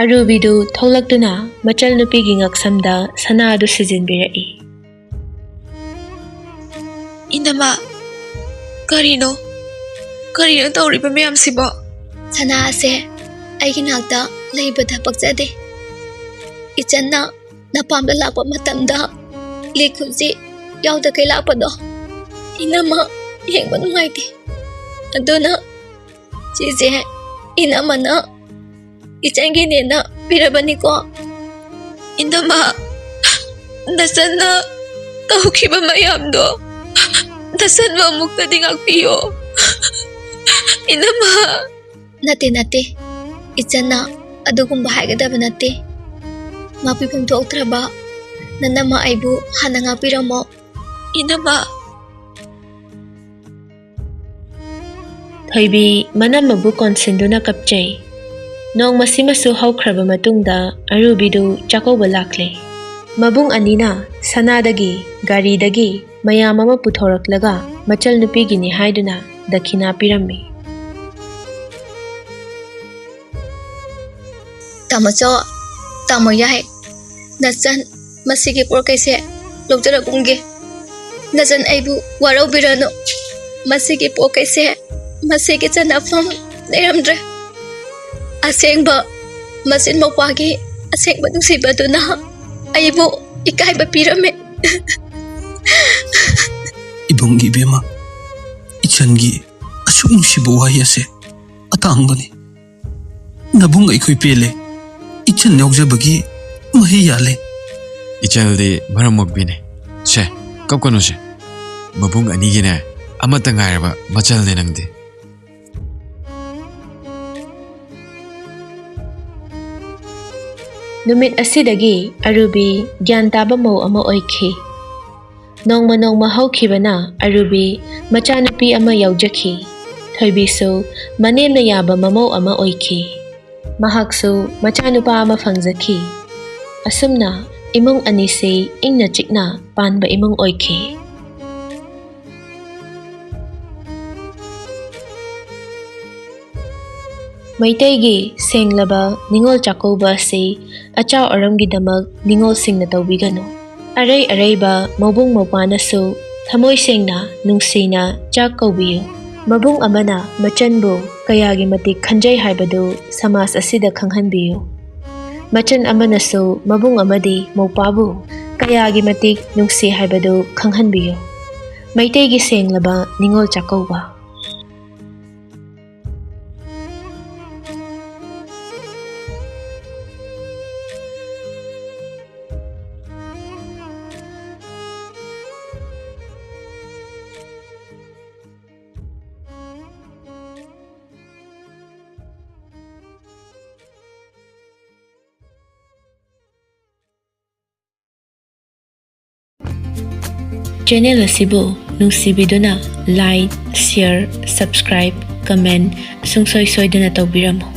Speaker 1: ꯑꯔꯨꯕꯤꯗꯨ ꯊꯣꯛꯂꯛꯇꯨꯅ ꯃꯆꯜ ꯅꯨꯄꯤꯒꯤ ꯉꯛꯁꯝꯗ ꯁꯅꯥꯗꯨ ꯁꯤꯖꯤꯟꯕꯤꯔꯛꯏ.
Speaker 2: ꯏꯅꯝꯃ, ꯀꯔꯤꯅꯣ ꯇꯧꯔꯤꯕ ꯃꯌꯥꯝꯁꯤꯕꯣ?
Speaker 4: ꯁꯅꯥ ꯑꯁꯦ ꯑꯩꯒꯤ ꯅꯥꯛꯇ ꯂꯩꯕꯗ ꯄꯛꯆꯗꯦ. ꯏꯆꯟꯅ ꯅꯄꯥꯝꯗ ꯂꯥꯛꯄ ꯃꯇꯝꯗ ꯂꯤꯈꯨꯖꯤ ꯌꯥꯎꯗꯈꯩ ꯂꯥꯛꯄꯗꯣ ꯏꯅꯝꯃ ꯌꯦꯡꯕ ꯅꯨꯡꯉꯥꯏꯇꯦ. ꯑꯗꯨꯅ ꯁꯤꯁꯦ ꯏꯅꯝꯃꯅ ꯏꯆꯟꯒꯤꯅꯦꯅ ꯄꯤꯔꯕꯅꯤꯀꯣ.
Speaker 2: ꯏꯅꯝꯃ, ꯅꯆꯟꯅ ꯇꯧꯈꯤꯕ ꯃꯌꯥꯝꯗꯣ ꯅꯆꯟꯕꯨ ꯑꯃꯨꯛꯇꯗꯤ ꯉꯥꯛꯄꯤꯌꯣ. ꯏꯅꯝꯃ.
Speaker 4: ꯅꯠꯇꯦ, ꯏꯆꯟꯅ ꯑꯗꯨꯒꯨꯝꯕ ꯍꯥꯏꯒꯗꯕ ꯅꯠꯇꯦ. ꯉꯥꯛꯄꯤꯐꯝ ꯊꯣꯛꯇ꯭ꯔꯕ ꯅꯅꯝꯃ ꯑꯩꯕꯨ ꯍꯥꯟꯅ ꯉꯥꯛꯄꯤꯔꯝꯃꯣ.
Speaker 2: ꯏꯅꯝꯃ.
Speaker 1: ꯊꯣꯏꯕꯤ ꯃꯅꯝꯃꯕꯨ ꯀꯣꯟꯁꯤꯟꯗꯨꯅ ꯀꯞꯆꯩ. ꯅꯣꯡꯃꯁꯤꯃꯁꯨ ꯍꯧꯈ꯭ꯔꯕ ꯃꯇꯨꯡꯗ ꯑꯔꯨꯕꯤꯗꯨ ꯆꯥꯛꯀꯧꯕ ꯂꯥꯛꯂꯦ. ꯃꯕꯨꯡ ꯑꯅꯤꯅ ꯁꯅꯥꯗꯒꯤ ꯒꯥꯔꯤꯗꯒꯤ ꯃꯌꯥꯝ ꯑꯃ ꯄꯨꯊꯣꯔꯛꯂꯒ ꯃꯆꯜ ꯅꯨꯄꯤꯒꯤꯅꯤ ꯍꯥꯏꯗꯨꯅ ꯗꯈꯤꯅꯥ ꯄꯤꯔꯝꯃꯤ꯫
Speaker 4: ꯇꯥꯃꯣꯆꯧ, ꯇꯥꯃꯣ ꯌꯥꯏ, ꯅꯆꯟ ꯃꯁꯤꯒꯤ ꯄꯣꯠꯈꯩꯁꯦ ꯂꯧꯖꯔꯒꯨꯝꯒꯦ꯫ ꯅꯆꯟ ꯑꯩꯕꯨ ꯋꯥꯔꯧꯕꯤꯔꯅꯨ, ꯃꯁꯤꯒꯤ ꯄꯣꯠꯈꯩꯁꯦ ꯃꯁꯤꯒꯤ ꯆꯟꯅꯐꯝ ꯂꯩꯔꯝꯗ꯭ꯔꯦ꯫ ꯑꯁꯦꯡꯕ ꯃꯆꯤꯟ ꯃꯧꯄ꯭ꯋꯥꯒꯤ ꯑꯁꯦꯡꯕ ꯅꯨꯡꯁꯤꯕꯗꯨꯅ ꯑꯩꯕꯨ ꯏꯀꯥꯏꯕ ꯄꯤꯔꯝꯃꯦ꯫
Speaker 6: ꯏꯕꯨꯡꯒꯤ ꯏꯕꯦꯝꯃ, ꯏꯆꯟꯒꯤ ꯑꯁꯨꯛ ꯅꯨꯡꯁꯤꯕ ꯋꯥꯍꯩ ꯑꯁꯦ ꯑꯇꯥꯡꯕꯅꯤ꯫ ꯅꯕꯨꯡ ꯑꯩꯈꯣꯏ ꯄꯦꯜꯂꯦ, ꯏꯆꯟ ꯌꯥꯎꯖꯕꯒꯤ ꯃꯍꯩ ꯌꯥꯜꯂꯦ꯫
Speaker 5: ꯏꯆꯜꯗꯤ ꯃꯔꯝ ꯃꯣꯛꯄꯤꯅꯦ꯫ ꯁꯦ ꯀꯞꯀꯅꯨꯁꯦ, ꯃꯕꯨꯡ ꯑꯅꯤꯒꯤꯅꯦ ꯑꯃꯠꯇ ꯉꯥꯏꯔꯕ ꯃꯆꯜꯅꯦ ꯅꯪꯗꯤ꯫
Speaker 1: ꯅꯨꯃꯤꯠ ꯑꯁꯤꯗꯒꯤ ꯑꯔꯨꯕꯤ ꯒ꯭ꯌꯥꯟ ꯇꯥꯕ ꯃꯧ ꯑꯃ ꯑꯣꯏꯈꯤ꯫ ꯅꯣꯡꯃ ꯅꯣꯡꯃ ꯍꯧꯈꯤꯕꯅ ꯑꯔꯨꯕꯤ ꯃꯆꯥꯅꯨꯄꯤ ꯑꯃ ꯌꯥꯎꯖꯈꯤ꯫ ꯊꯣꯏꯕꯤꯁꯨ ꯃꯅꯦꯝꯅ ꯌꯥꯕ ꯃꯃꯧ ꯑꯃ ꯑꯣꯏꯈꯤ꯫ ꯃꯍꯥꯛꯁꯨ ꯃꯆꯥꯅꯨꯄꯥ ꯑꯃ ꯐꯪꯖꯈꯤ꯫ ꯑꯁꯨꯝꯅ ꯏꯃꯨꯡ ꯑꯅꯤꯁꯤ ꯏꯪꯅ ꯆꯤꯛꯅ ꯄꯥꯟꯕ ꯏꯃꯨꯡ ꯑꯣꯏꯈꯤ꯫ ꯃꯩꯇꯩꯒꯤ ꯁꯦꯡꯂꯕ ꯅꯤꯉꯣꯜ ꯆꯥꯛꯀꯧꯕ ꯑꯁꯤ ꯑꯆꯥꯎ ꯑꯔꯝꯒꯤꯗꯃꯛ ꯅꯤꯉꯣꯜꯁꯤꯡꯅ ꯇꯧꯕꯤꯒꯅꯨ꯫ ꯑꯔꯩ ꯑꯔꯩꯕ ꯃꯕꯨꯡ ꯃꯧꯄ꯭ꯋꯥꯅꯁꯨ ꯊꯃꯣꯏ ꯁꯦꯡꯅ ꯅꯨꯡꯁꯤꯅ ꯆꯥꯛ ꯀꯧꯕꯤꯌꯨ꯫ ꯃꯕꯨꯡ ꯑꯃꯅ ꯃꯆꯟꯕꯨ ꯀꯌꯥꯒꯤ ꯃꯇꯤꯛ ꯈꯟꯖꯩ ꯍꯥꯏꯕꯗꯨ ꯁꯃꯥꯖ ꯑꯁꯤꯗ ꯈꯪꯍꯟꯕꯤꯌꯨ꯫ ꯃꯆꯟ ꯑꯃꯅꯁꯨ ꯃꯕꯨꯡ ꯑꯃꯗꯤ ꯃꯧꯄ꯭ꯋꯥꯕꯨ ꯀꯌꯥꯒꯤ ꯃꯇꯤꯛ ꯅꯨꯡꯁꯤ ꯍꯥꯏꯕꯗꯨ ꯈꯪꯍꯟꯕꯤꯌꯨ꯫ ꯃꯩꯇꯩꯒꯤ ꯁꯦꯡꯂꯕ ꯅꯤꯉꯣꯜ ꯆꯥꯛꯀꯧꯕ꯫ ꯆꯦꯅꯦꯜ ꯑꯁꯤꯕꯨ ꯅꯨꯡꯁꯤꯕꯤꯗꯨꯅ ꯂꯥꯏꯛ, ꯁꯤꯌꯔ, ꯁꯕꯁꯀ꯭ꯔꯥꯏꯕ, ꯀꯃꯦꯟ ꯁꯨꯡꯁꯣꯏ ꯁꯣꯏꯗꯅ ꯇꯧꯕꯤꯔꯝꯃꯨ꯫